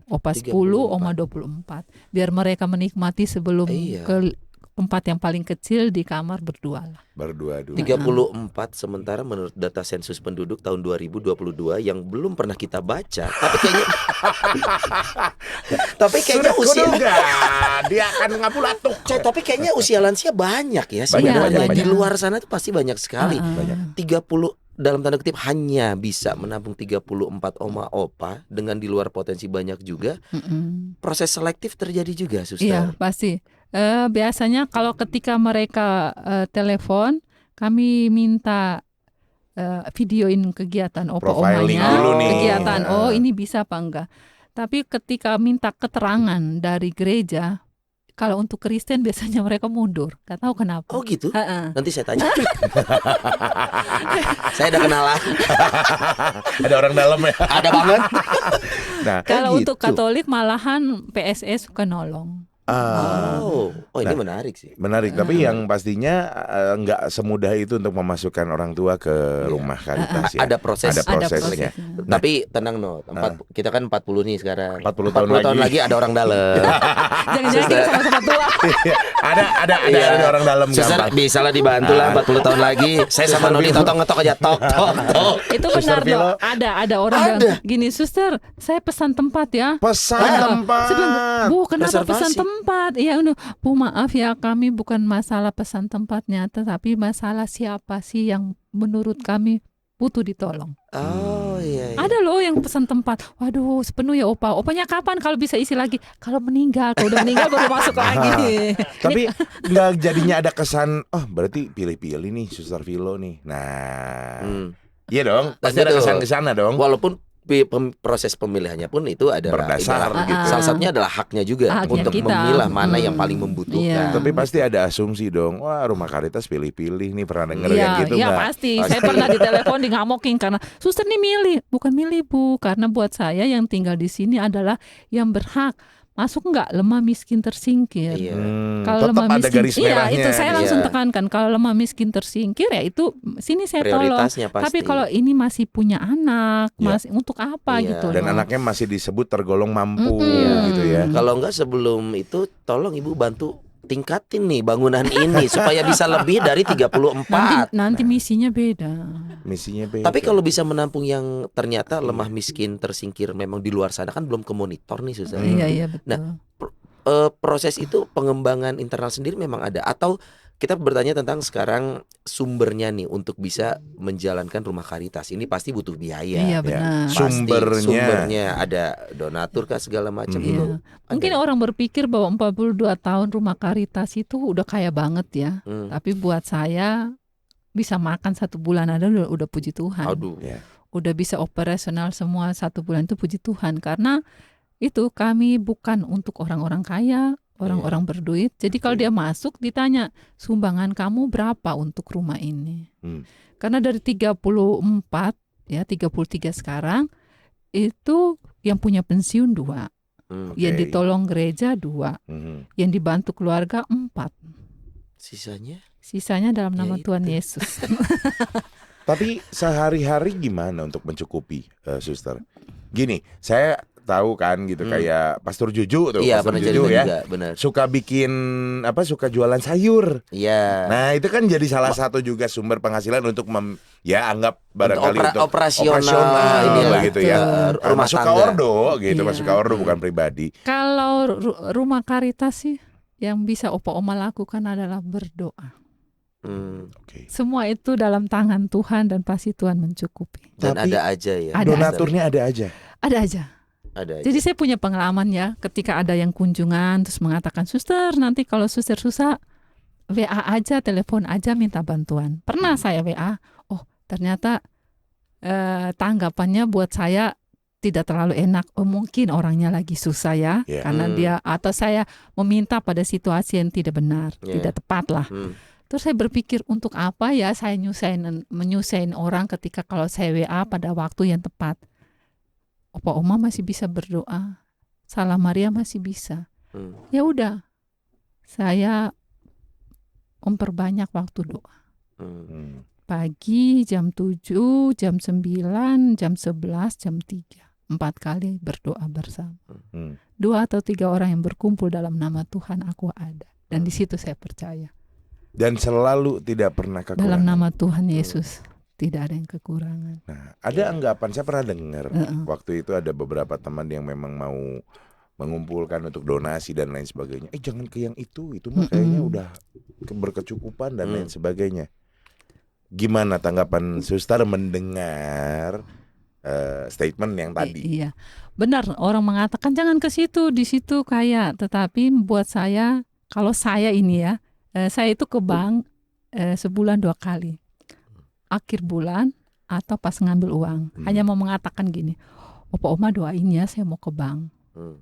Opa 10, oma 24. Biar mereka menikmati sebelum ke tempat yang paling kecil di kamar berdua lah. Berdua dulu. 34 sementara menurut data sensus penduduk tahun 2022 yang belum pernah kita baca. Tapi kayaknya usia dia akan ngapulatuk. Tapi kayaknya usia lansia banyak ya. Banyak. Di luar sana tuh pasti banyak sekali. 30 dalam tanda kutip hanya bisa menampung 34 oma opa dengan di luar potensi banyak juga. Proses selektif terjadi juga, Suster. Iya, pasti. Biasanya kalau ketika mereka telepon, kami minta videoin kegiatan opa-omanya, kegiatan. Ini bisa apa enggak? Tapi ketika minta keterangan dari gereja, kalau untuk Kristen biasanya mereka mundur, gak tahu kenapa. Oh gitu? Nanti saya tanya. Saya ada kenalan. Ada orang dalam ya? Ada banget. Nah, kalau gitu. untuk Katolik malahan PSS suka nolong. Ini menarik sih. Menarik, tapi yang pastinya nggak semudah itu untuk memasukkan orang tua ke rumah Caritas ya. Ada prosesnya. Tapi tenang kita kan 40 nih sekarang. 40 tahun lagi ada orang dalam. Jangan-jangan kita sama-sama tua. ada orang dalam. Suster bisa lah dibantu lah 40 tahun lagi. Saya sama Noni ngetok aja tok. Itu benar dong. Ada orang yang gini, suster, saya pesan tempat ya. Pesan tempat. Bu, kenapa pesan tempat? Iya, Bu, maaf ya, kami bukan masalah pesan tempatnya, tetapi masalah siapa sih yang menurut kami butuh ditolong. Iya. Ada loh yang pesan tempat. Waduh, sepenuh ya opa. Opanya kapan kalau bisa isi lagi? Kalau meninggal, kalau udah meninggal baru masuk lagi. Tapi nggak jadinya ada kesan, berarti pilih-pilih nih Suster Vilo nih. Nah, iya dong, pasti ada kesan ke sana dong. Walaupun proses pemilihannya pun itu adalah berdasar gitu. Salah satunya adalah haknya juga untuk memilah mana yang paling membutuhkan. Tapi pasti ada asumsi dong, wah rumah Caritas pilih-pilih nih, pernah denger yang gitu nggak? Iya pasti. Saya pernah ditelepon di ngamokin karena suster nih milih. Bukan milih Bu, karena buat saya yang tinggal di sini adalah yang berhak. Masuk nggak lemah miskin tersingkir. Kalau lemah miskin, itu saya langsung tekankan. Kalau lemah miskin tersingkir ya itu sini saya tolong. Tapi kalau ini masih punya anak, masih untuk apa gitu. Dan anaknya masih disebut tergolong mampu gitu ya. Kalau nggak sebelum itu tolong Ibu bantu tingkatin nih bangunan ini supaya bisa lebih dari 34. Nanti misinya beda. Misinya beda. Tapi kalau bisa menampung yang ternyata lemah miskin tersingkir memang di luar sana kan belum ke monitor nih Susan. Iya betul. Nah, proses itu pengembangan internal sendiri memang ada, atau kita bertanya tentang sekarang sumbernya nih untuk bisa menjalankan rumah Caritas ini pasti butuh biaya. Iya benar. Pasti Sumbernya ada donatur kah segala macam Mhm. itu. Iya. Mungkin orang berpikir bahwa 42 tahun rumah Caritas itu udah kaya banget ya. Tapi buat saya bisa makan 1 bulan ada udah puji Tuhan. Aduh. Ya. Udah bisa operasional semua 1 bulan itu puji Tuhan. Karena itu kami bukan untuk orang-orang kaya, orang-orang berduit. Jadi kalau dia masuk ditanya, sumbangan kamu berapa untuk rumah ini? Karena dari 34 ya 33 sekarang itu yang punya pensiun 2, yang ditolong gereja 2, yang dibantu keluarga 4. Sisanya dalam nama Tuhan Yesus. Tapi sehari-hari gimana untuk mencukupi, Suster? Gini, saya tahu kan gitu kayak Pastor Juju tuh, Iya, Pastor pernah Juju cerita ya, juga, benar. suka bikin suka jualan sayur. Iya. Nah itu kan jadi salah satu juga sumber penghasilan untuk anggap barangkali untuk operasional inilah gitu ya. rumah Masuk ke tangga. ordo gitu, Iya. masuk ke ordo bukan pribadi. Kalau rumah Caritas sih yang bisa Opa Oma lakukan adalah berdoa. Semua itu dalam tangan Tuhan dan pasti Tuhan mencukupi. Dan Tapi ada aja ya. donaturnya ada aja. Ada aja. Jadi saya punya pengalaman ya, ketika ada yang kunjungan terus mengatakan, Suster nanti kalau Suster susah WA aja, telepon aja minta bantuan. Pernah saya WA, ternyata tanggapannya buat saya tidak terlalu enak. Mungkin orangnya lagi susah ya, karena dia atau saya meminta pada situasi yang tidak benar, tidak tepat lah. Terus saya berpikir untuk apa ya saya menyusahin orang ketika kalau saya WA pada waktu yang tepat. Opa Oma masih bisa berdoa, Salam Maria masih bisa. Ya udah, saya memperbanyak waktu doa. Pagi jam 7, jam 9, jam 11, jam 3. 4 kali berdoa bersama. 2 atau 3 orang yang berkumpul dalam nama Tuhan aku ada. Dan di situ saya percaya. Dan selalu tidak pernah kekurangan. Dalam nama Tuhan Yesus. Tidak ada yang kekurangan. Nah, ada anggapan, saya pernah dengar waktu itu ada beberapa teman yang memang mau mengumpulkan untuk donasi dan lain sebagainya. Jangan ke yang itu mah kayaknya udah berkecukupan dan lain sebagainya. Gimana tanggapan Suster mendengar statement yang tadi? Iya, benar. Orang mengatakan jangan ke situ, di situ kaya. Tetapi buat saya, kalau saya ini ya, saya itu ke bank sebulan 2 kali. Akhir bulan atau pas ngambil uang. Hanya mau mengatakan gini, Opa Oma doain ya saya mau ke bank.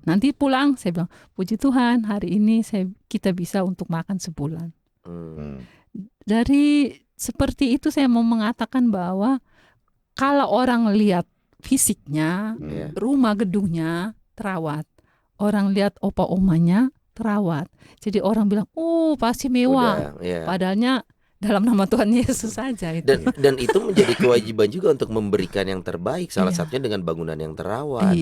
Nanti pulang saya bilang, puji Tuhan hari ini kita bisa untuk makan sebulan. Dari seperti itu saya mau mengatakan bahwa kalau orang lihat fisiknya, rumah gedungnya terawat. Orang lihat Opa Omanya terawat. Jadi orang bilang, pasti mewah. Padahalnya dalam nama Tuhan Yesus saja itu. Dan itu menjadi kewajiban juga untuk memberikan yang terbaik. Salah satunya dengan bangunan yang terawat.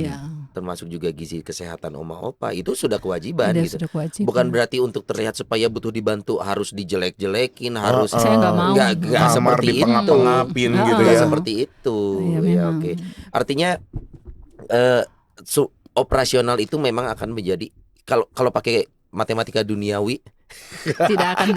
Termasuk juga gizi kesehatan Oma Opa. Itu sudah kewajiban gitu. Sudah kewajiban. Bukan berarti untuk terlihat supaya butuh dibantu harus dijelek-jelekin, harus saya nggak mau. Nggak seperti itu. Pengap-pengapin gitu ya. Seperti itu. Ya, oke. Artinya operasional itu memang akan menjadi, kalau pakai matematika duniawi tidak akan.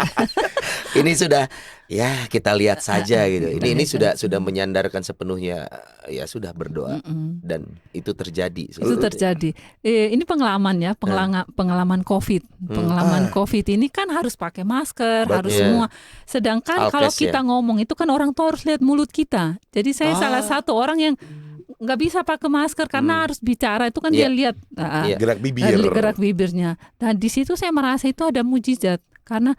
Ini sudah ya kita lihat saja gitu. Ini sudah menyandarkan sepenuhnya ya sudah berdoa dan itu terjadi. Itu terjadi. Ini pengalaman ya, pengalaman COVID. Pengalaman COVID ini kan harus pakai masker, harus semua. Sedangkan kalau kita ngomong itu kan orang tuh harus lihat mulut kita. Jadi saya salah satu orang yang nggak bisa pakai masker karena harus bicara itu kan dia lihat gerak bibir, gerak bibirnya. Nah di situ saya merasa itu ada mujizat karena,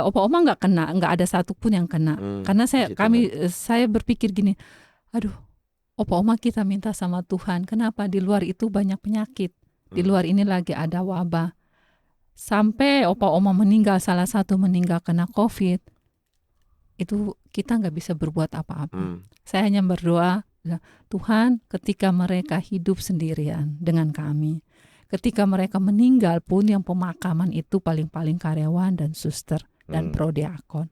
Opa Oma nggak kena, nggak ada satupun yang kena. Karena saya berpikir gini, Opa Oma kita minta sama Tuhan, kenapa di luar itu banyak penyakit, di luar ini lagi ada wabah. Sampai Opa Oma meninggal, salah satu meninggal kena COVID, itu kita nggak bisa berbuat apa-apa. Saya hanya berdoa, Tuhan ketika mereka hidup sendirian dengan kami, ketika mereka meninggal pun yang pemakaman itu paling-paling karyawan dan suster dan prodiakon.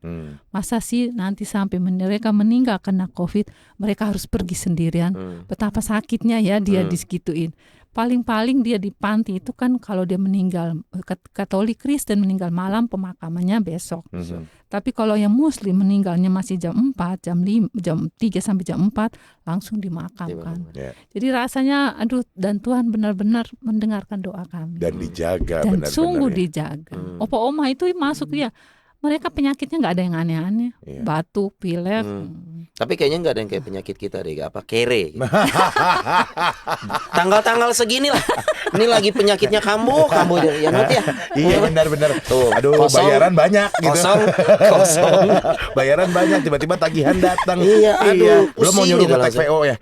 Masa sih nanti sampai mereka meninggal kena COVID, mereka harus pergi sendirian. Betapa sakitnya ya dia disegituin. Paling-paling dia di panti itu kan kalau dia meninggal Katolik Kristen meninggal malam, pemakamannya besok. Tapi kalau yang Muslim meninggalnya masih jam 4, jam 5, jam 3 sampai jam 4 langsung dimakamkan. Jadi rasanya aduh, dan Tuhan benar-benar mendengarkan doa kami. Dan dijaga Dan benar-benar sungguh ya. dijaga. Opa-oma itu masuk ya. Mereka penyakitnya nggak ada yang aneh-aneh, batuk, pilek. Tapi kayaknya nggak ada yang kayak penyakit kita deh, apa kere. Gitu. Tanggal-tanggal segini lah, ini lagi penyakitnya kambuh ya Not ya. Iya benar-benar. Tuh, Aduh, kosong, bayaran banyak gitu. Kosong. Bayaran banyak, tiba-tiba tagihan datang. Iya, aduh, Belum mau pusing nyuruh gitu ngetek langsung. VO ya.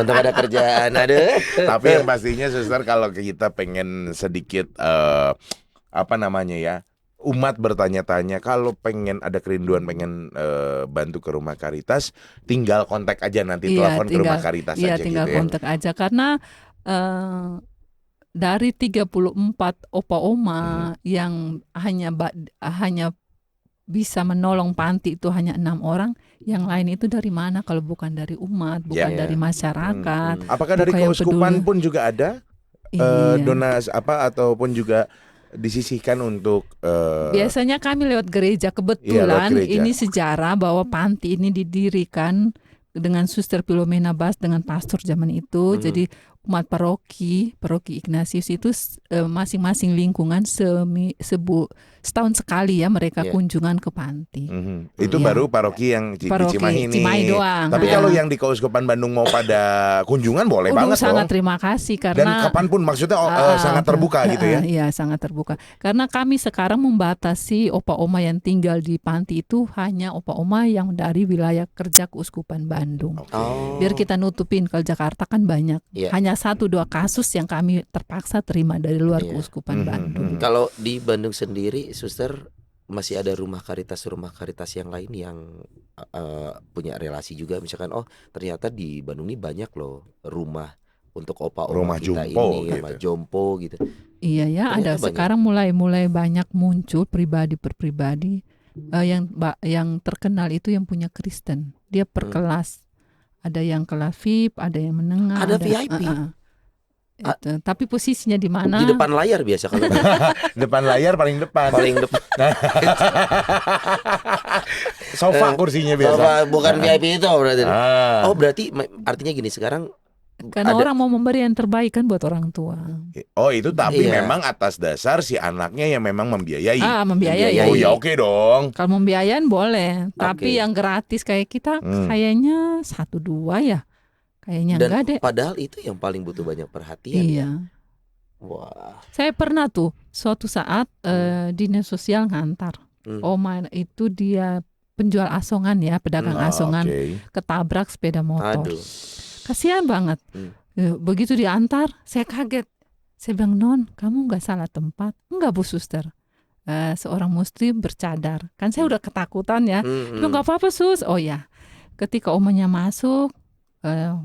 Untuk ada kerjaan, aduh. Tapi yang pastinya suster, kalau kita pengen sedikit apa namanya ya, umat bertanya-tanya, kalau pengen ada kerinduan pengen bantu ke rumah Caritas, tinggal kontak aja nanti, telepon ke rumah Caritas aja tinggal gitu ya. kontak aja karena dari 34 opa-oma yang hanya bisa menolong panti itu hanya 6 orang, yang lain itu dari mana kalau bukan dari umat, bukan dari masyarakat. Apakah dari bukan yang keuskupan peduli. pun juga ada donas apa ataupun juga disisihkan untuk biasanya kami lewat gereja. Kebetulan lewat gereja. ini sejarah bahwa panti ini didirikan dengan Suster Philomena Bas dengan pastor zaman itu. Jadi umat paroki Ignatius itu masing-masing lingkungan setahun sekali ya mereka kunjungan ke panti. Itu baru paroki yang di Cimahi ini. Cimahi doang. Tapi kalau yang di Keuskupan Bandung mau pada kunjungan boleh banget sangat dong. terima kasih Dan karena kapanpun maksudnya sangat terbuka gitu ya. Iya, sangat terbuka. Karena kami sekarang membatasi opa-oma yang tinggal di panti itu hanya opa-oma yang dari wilayah kerja Keuskupan Bandung. Biar kita nutupin, kalau Jakarta kan banyak. Hanya 1-2 kasus yang kami terpaksa terima dari luar Keuskupan Bandung. Kalau di Bandung sendiri, suster, masih ada rumah Caritas yang lain yang punya relasi juga, misalkan ternyata di Bandung ini banyak loh rumah untuk opa-oma kita ini, rumah jompo gitu. Iya ya, ternyata ada banyak. Sekarang mulai banyak muncul pribadi per pribadi yang terkenal itu yang punya Kristen. Dia per kelas. Ada yang kelas VIP, ada yang menengah, ada VIP. Itu. Tapi posisinya di mana? Di depan layar biasa kalau. Depan layar paling depan. Sofa kursinya biasa. Sofa, bukan VIP itu berarti. Oh, berarti artinya gini, sekarang karena orang mau memberi yang terbaik kan buat orang tua. Oh, itu tapi memang atas dasar si anaknya yang memang membiayai. Membiayai. Oh ya oke dong. Kalau membiayain boleh, tapi yang gratis kayak kita kayaknya 1-2 ya. Kayaknya enggak deh. Padahal itu yang paling butuh banyak perhatian. Iya. Ya? Wah. Saya pernah tuh suatu saat dinas sosial ngantar. Oma itu dia penjual asongan ya, pedagang asongan, ketabrak sepeda motor. Aduh. Kasihan banget. Begitu diantar, saya kaget. Saya bilang, "Non, kamu nggak salah tempat." "Enggak, Bu Suster." Seorang muslim bercadar. Kan saya udah ketakutan ya. "Nggak apa-apa, Sus." Oh ya. Ketika omanya masuk,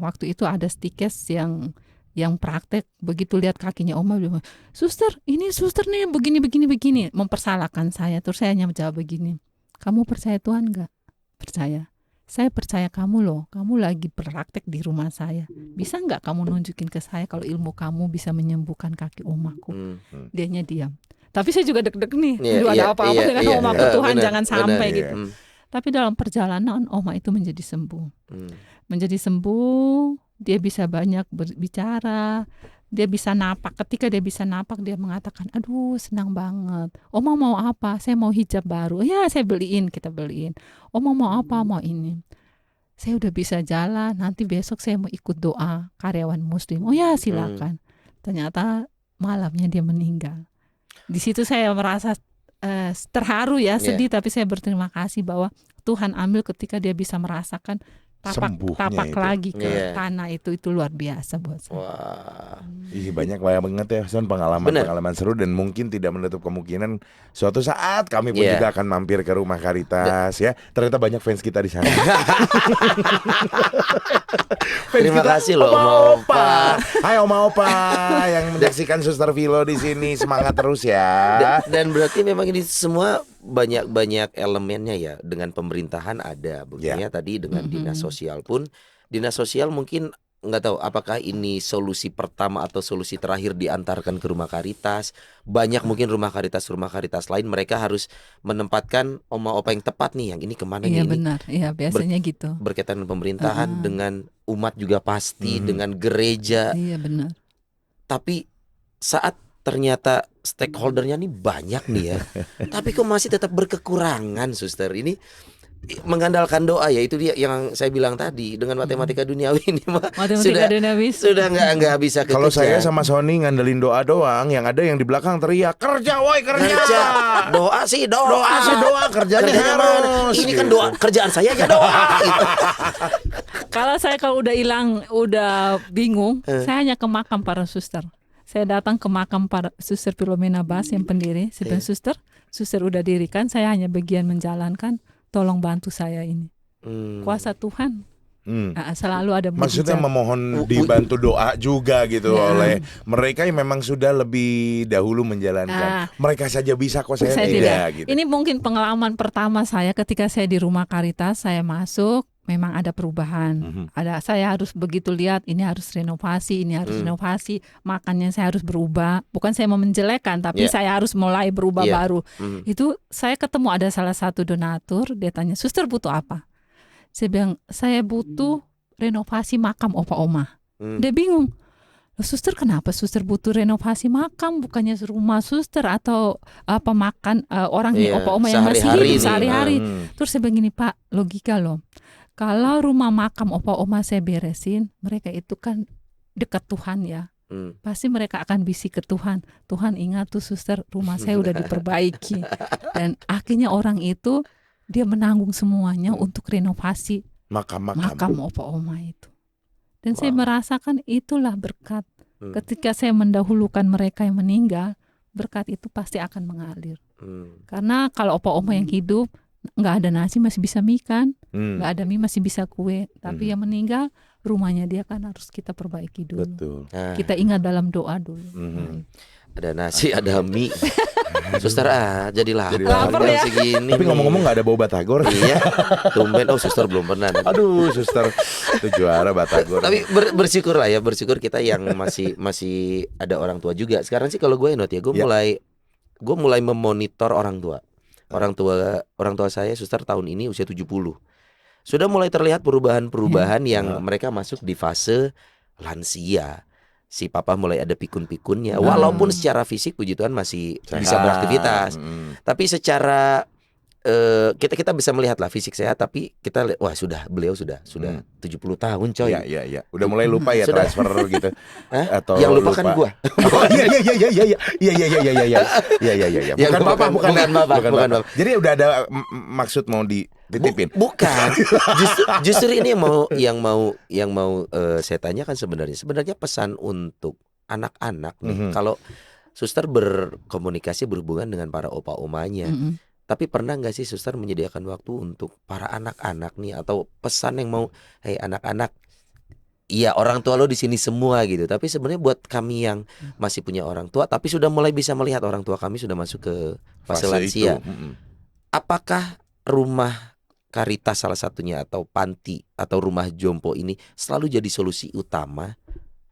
waktu itu ada stikes yang praktek. Begitu lihat kakinya oma bilang, "Suster, ini suster nih begini." Mempersalahkan saya. Terus saya hanya menjawab begini, "Kamu percaya Tuhan nggak?" "Percaya." "Saya percaya kamu loh. Kamu lagi praktek di rumah saya. Bisa nggak kamu nunjukin ke saya kalau ilmu kamu bisa menyembuhkan kaki omaku?" Dianya diam. Tapi saya juga deg-deg nih. Ada apa-apa dengan omaku, Tuhan bener, jangan sampai gitu. Tapi dalam perjalanan oma itu menjadi sembuh. Menjadi sembuh, dia bisa banyak berbicara, dia bisa napak. Ketika dia bisa napak, dia mengatakan, "Aduh, senang banget. Oma mau apa? Saya mau hijab baru." "Ya, saya beliin, kita beliin." "Oma mau apa?" "Mau ini." "Saya udah bisa jalan, nanti besok saya mau ikut doa karyawan muslim." "Oh ya, silakan." Ternyata malamnya dia meninggal. Di situ saya merasa terharu ya, sedih, tapi saya berterima kasih bahwa Tuhan ambil ketika dia bisa merasakan tapak itu. lagi ke Iya. tanah itu luar biasa buat saya. Wah. Ih, banyak banget ya Son pengalaman seru, dan mungkin tidak menutup kemungkinan suatu saat kami pun Iya. juga akan mampir ke rumah Caritas ya. Ternyata banyak fans kita di sana. Terima kasih loh Oma Opa. Hai Oma Opa yang menyaksikan Suster Vilo di sini, semangat terus ya. Dan berarti memang ini semua banyak elemennya ya. Dengan pemerintahan ada, buktinya tadi dengan dinas sosial pun. Dinas sosial mungkin nggak tahu apakah ini solusi pertama atau solusi terakhir diantarkan ke rumah Caritas. Banyak mungkin rumah Caritas lain mereka harus menempatkan Oma Opa yang tepat nih. Yang ini kemana Iya nih? benar, iya biasanya gitu. Berkaitan dengan pemerintahan, dengan umat juga pasti, dengan gereja. Iya benar. Tapi saat ternyata stakeholdernya nih banyak nih ya, tapi kok masih tetap berkekurangan, Suster. Ini mengandalkan doa ya, itu dia yang saya bilang tadi. Dengan matematika duniawi ini mah Matematika dinamis. sudah nggak bisa kekejar. Kalau saya sama Sony ngandelin doa doang, yang ada yang di belakang teriak kerja, woi kerja. Doa sih doa, kerjanya mana? harus. Ini kan doa, kerjaan saya ya doa. Gitu. Kalau udah hilang, udah bingung, saya hanya ke makam para suster. Saya datang ke makam para Suster Filomena Bas yang pendiri. Saya bilang, suster udah dirikan, saya hanya bagian menjalankan. Tolong bantu saya ini. Kuasa Tuhan selalu ada mujizat. Maksudnya memohon dibantu doa juga gitu oleh mereka yang memang sudah lebih dahulu menjalankan. Mereka saja bisa kok, saya tidak. Gitu. Ini mungkin pengalaman pertama saya ketika saya di rumah Caritas. Saya masuk, memang ada perubahan. Saya harus begitu lihat, ini harus renovasi, makannya saya harus berubah. Bukan saya mau menjelekkan, tapi saya harus mulai berubah baru. Itu saya ketemu ada salah satu donatur, dia tanya, "Suster butuh apa?" Saya bilang, "Saya butuh renovasi makam Opa Oma." Dia bingung. "Loh, Suster, kenapa Suster butuh renovasi makam? Bukannya rumah Suster atau apa makan orang Opa Oma yang masih hidup sehari-hari." Terus saya bilang gini, "Pak, logika loh. Kalau rumah makam Opa Oma saya beresin, mereka itu kan dekat Tuhan ya. Pasti mereka akan bisik ke Tuhan. Tuhan, ingat tuh Suster, rumah saya udah diperbaiki." Dan akhirnya orang itu dia menanggung semuanya untuk renovasi makam Opa Oma itu. Dan saya merasakan itulah berkat. Ketika saya mendahulukan mereka yang meninggal, berkat itu pasti akan mengalir. Karena kalau Opa Oma yang hidup, nggak ada nasi masih bisa mie kan, nggak ada mie masih bisa kue. Tapi yang meninggal, rumahnya dia kan harus kita perbaiki dulu. Betul. Kita ingat dalam doa dulu. Ada nasi, ada mie. Suster jadi lapar ya. Segini. Tapi ngomong-ngomong nggak ada bau batagor. Iya. Tumben, Suster belum pernah. Aduh, Suster itu juara batagor. Tapi bersyukur lah ya, bersyukur kita yang masih ada orang tua juga. Sekarang sih kalau gue gue mulai memonitor orang tua. Orang tua saya, Suster, tahun ini usia 70. Sudah mulai terlihat perubahan yang mereka masuk di fase lansia. Si papa mulai ada pikun-pikunnya. Walaupun secara fisik puji Tuhan masih bisa beraktivitas. Tapi secara kita bisa melihat lah fisik sehat, tapi kita lihat, wah beliau sudah 70 tahun coy. Iya. Udah mulai lupa ya sudah. Transfer gitu. Atau yang lupa kan gua. Iya. Bukan Bapak. Jadi udah ada maksud mau dititipin. Bukan. Justru ini yang mau saya tanyakan sebenarnya pesan untuk anak-anak nih. Kalau Suster berkomunikasi berhubungan dengan para opa-omanya. Tapi pernah nggak sih Suster menyediakan waktu untuk para anak-anak nih, atau pesan yang mau, "Hei anak-anak, iya orang tua lo di sini semua gitu." Tapi sebenarnya buat kami yang masih punya orang tua, tapi sudah mulai bisa melihat orang tua kami sudah masuk ke fase lansia. Apakah rumah Caritas salah satunya, atau panti atau rumah jompo ini selalu jadi solusi utama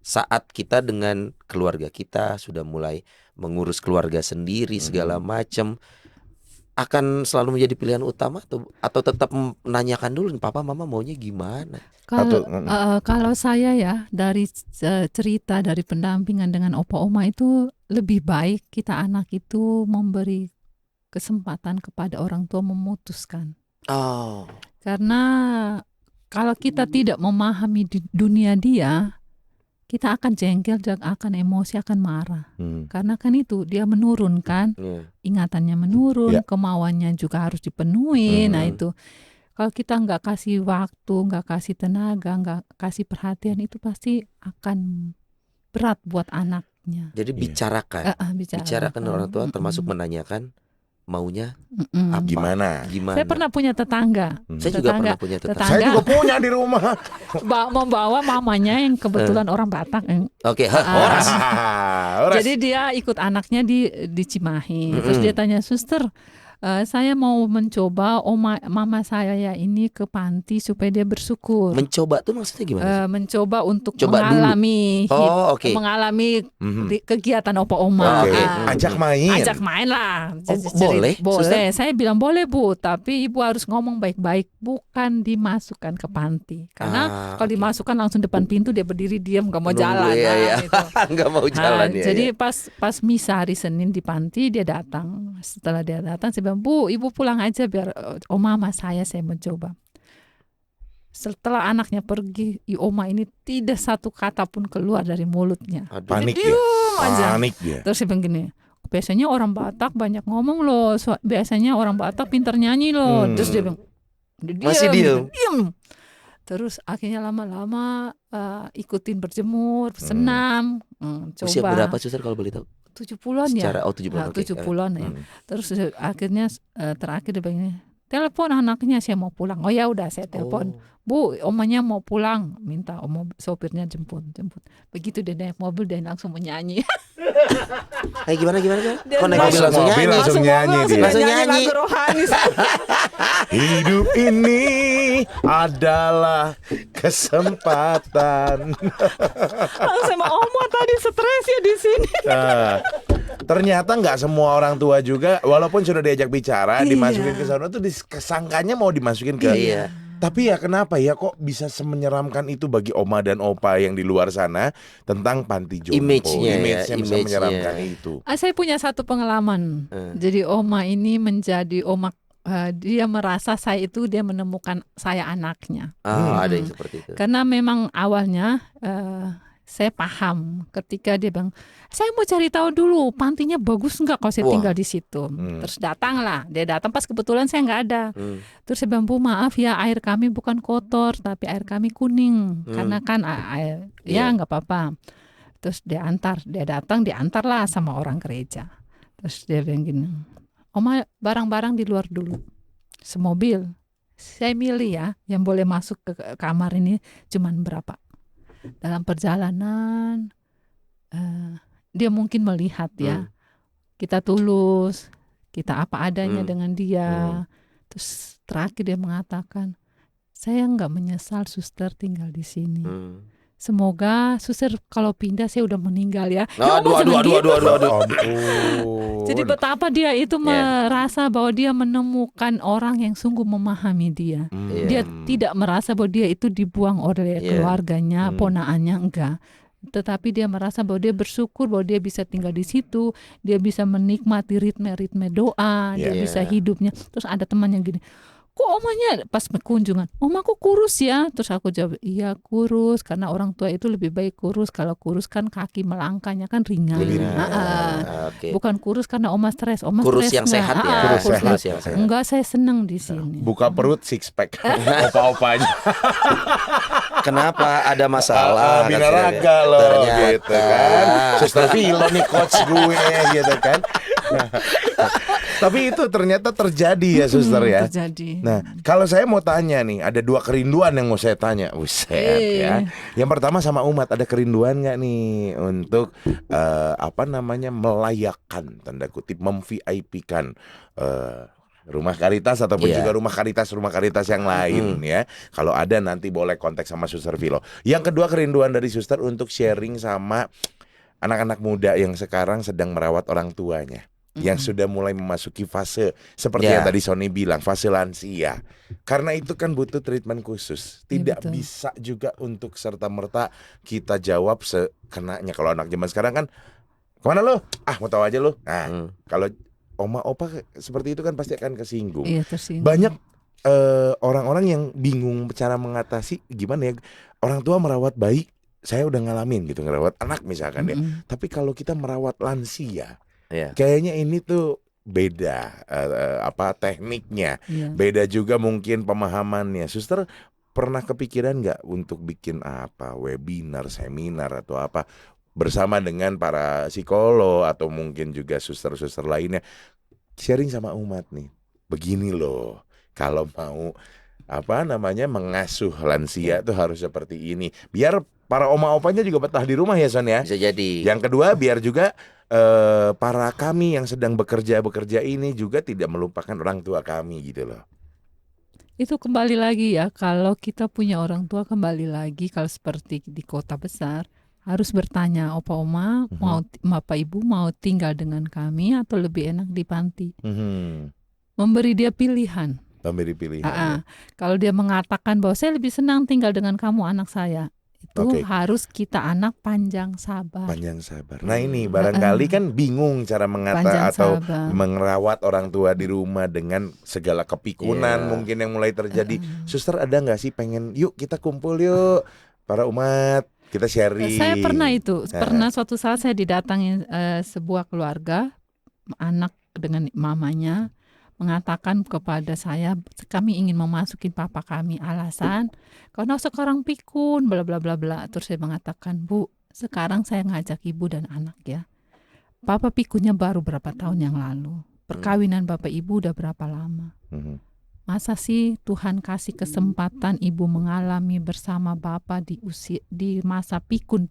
saat kita dengan keluarga kita sudah mulai mengurus keluarga sendiri segala macam? Akan selalu menjadi pilihan utama atau tetap menanyakan dulu papa mama maunya gimana? Kalau saya ya, dari cerita dari pendampingan dengan opa oma itu, lebih baik kita anak itu memberi kesempatan kepada orang tua memutuskan. Karena kalau kita tidak memahami di dunia dia, kita akan jengkel, akan emosi, akan marah. Karena kan itu dia menurunkan, ingatannya menurun, kemauannya juga harus dipenuhi. Nah itu, Kalau kita nggak kasih waktu, nggak kasih tenaga, nggak kasih perhatian, itu pasti akan berat buat anaknya. Jadi bicarakan dengan orang tua, termasuk menanyakan maunya apa, gimana. Saya pernah punya tetangga. Saya juga pernah punya tetangga. Saya juga punya di rumah. Membawa mamanya yang kebetulan orang Batak. Oke, Oras. Jadi dia ikut anaknya di Cimahi. Terus dia tanya, suster, saya mau mencoba mama saya ya ini ke panti supaya dia bersyukur. Mencoba tuh maksudnya gimana? Mencoba untuk Coba mengalami mengalami kegiatan opa oma. Ajak main. Ajak main lah. Boleh? Boleh. Saya bilang boleh Bu, tapi ibu harus ngomong baik-baik, bukan dimasukkan ke panti. Karena kalau dimasukkan langsung depan pintu dia berdiri diam, nggak mau jalan. Nggak mau jalan ya. Jadi pas misa hari Senin di panti dia datang. Setelah dia datang saya bilang, Bu, ibu pulang aja biar oma sama saya mencoba. Setelah anaknya pergi, oma ini tidak satu kata pun keluar dari mulutnya. Panik dia. Panik dia. Terus saya bilang gini, biasanya orang Batak banyak ngomong loh, biasanya orang Batak pintar nyanyi loh. Terus dia bilang, masih diam. Terus akhirnya lama-lama ikutin berjemur, senam, coba. Usia berapa suster kalau boleh tahu? 70-an ya. Secara 70-an. 70-an ya. Terus akhirnya terakhir dia bilang, telepon anaknya saya mau pulang. Oh ya udah saya telepon. Bu, omanya mau pulang, minta sopirnya jemput. Begitu dia naik mobil dia langsung menyanyi. Gimana? Langsung nyanyi dia. Langsung nyanyi lagu rohani. Hidup ini adalah kesempatan. Sama oma tadi stres ya di sini. Ternyata nggak semua orang tua juga, walaupun sudah diajak bicara, dimasukin ke sana tuh kesangkanya mau dimasukin ke. Tapi ya kenapa ya kok bisa semenyeramkan itu bagi oma dan opa yang di luar sana tentang panti jompo? Image-nya bisa menyeramkan itu. Saya punya satu pengalaman. Jadi oma ini menjadi oma. Dia merasa saya itu dia menemukan saya anaknya. Ada yang seperti itu. Karena memang awalnya saya paham ketika dia bilang, saya mau cari tahu dulu pantinya bagus nggak kalau saya tinggal di situ. Terus dia datang pas kebetulan saya nggak ada. Terus saya bilang, Bu maaf ya air kami bukan kotor tapi air kami kuning karena kan air ya nggak apa-apa. Terus dia diantar lah sama orang gereja. Terus dia bilang gini, Oma barang-barang di luar dulu, semobil. Saya milih ya yang boleh masuk ke kamar ini cuman berapa. Dalam perjalanan dia mungkin melihat ya kita tulus, kita apa adanya dengan dia. Terus terakhir dia mengatakan, saya nggak menyesal suster tinggal di sini. Semoga suster kalau pindah saya udah meninggal ya. Aduh. Jadi betapa dia itu merasa bahwa dia menemukan orang yang sungguh memahami dia. Dia tidak merasa bahwa dia itu dibuang oleh keluarganya, ponaannya, enggak. Tetapi dia merasa bahwa dia bersyukur bahwa dia bisa tinggal di situ, dia bisa menikmati ritme doa, dia bisa hidupnya. Terus ada temannya gini, kok omanya pas kunjungan, oma kok kurus ya? Terus aku jawab, iya kurus karena orang tua itu lebih baik kurus. Kalau kurus kan kaki melangkahnya kan ringan. Bukan kurus karena oma stres. Oma kurus stres yang sehat ya. Kurus yang sehat. Enggak, saya senang di sini. Buka perut six pack opa-opanya. Kenapa ada masalah? Binaraga loh gitu kan. Suster Vilo nih coach gue gitu kan. Tapi itu ternyata terjadi ya suster ya. Terjadi. Nah kalau saya mau tanya nih, ada dua kerinduan yang mau saya tanya. Buset ya. Yang pertama sama umat, ada kerinduan nggak nih untuk melayakkan tanda kutip, mem-VIP-kan rumah Karitas ataupun juga rumah Karitas yang lain ya. Kalau ada nanti boleh kontak sama Suster Vilo. Yang kedua kerinduan dari suster untuk sharing sama anak-anak muda yang sekarang sedang merawat orang tuanya, yang sudah mulai memasuki fase seperti yang tadi Sony bilang, fase lansia. Karena itu kan butuh treatment khusus. Tidak bisa juga untuk serta-merta kita jawab sekenanya. Kalau anak zaman sekarang kan, kemana lo? Mau tahu aja lo. Nah, kalau oma opa seperti itu kan pasti akan kesinggung. Banyak orang-orang yang bingung cara mengatasi gimana ya. Orang tua merawat bayi, saya udah ngalamin gitu, ngerawat anak misalkan ya. Tapi kalau kita merawat lansia, kayaknya ini tuh beda tekniknya, Iya. beda juga mungkin pemahamannya. Suster pernah kepikiran nggak untuk bikin webinar, seminar atau apa bersama dengan para psikolog atau mungkin juga suster-suster lainnya, sharing sama umat nih. Begini loh, kalau mau mengasuh lansia tuh harus seperti ini. Biar para oma-opanya juga betah di rumah ya Son ya. Bisa jadi. Yang kedua biar juga para kami yang sedang bekerja ini juga tidak melupakan orang tua kami gitu loh. Itu kembali lagi ya, kalau kita punya orang tua, kembali lagi kalau seperti di kota besar harus bertanya, opa oma mau bapak ibu mau tinggal dengan kami atau lebih enak di panti. Memberi dia pilihan. Memberi pilihan. Kalau dia mengatakan bahwa saya lebih senang tinggal dengan kamu anak saya, itu harus kita anak panjang sabar. Panjang sabar. Nah ini barangkali kan bingung cara merawat orang tua di rumah dengan segala kepikunan mungkin yang mulai terjadi. Suster ada nggak sih pengen yuk kita kumpul yuk para umat kita sharing. Saya pernah suatu saat saya didatangi sebuah keluarga, anak dengan mamanya mengatakan kepada saya, kami ingin memasukin papa kami, alasan karena sekarang pikun bla bla bla bla. Terus saya mengatakan, Bu, sekarang saya ngajak ibu dan anak ya, papa pikunnya baru berapa tahun yang lalu, perkawinan bapak ibu udah berapa lama. Masa sih Tuhan kasih kesempatan ibu mengalami bersama bapak di masa pikun,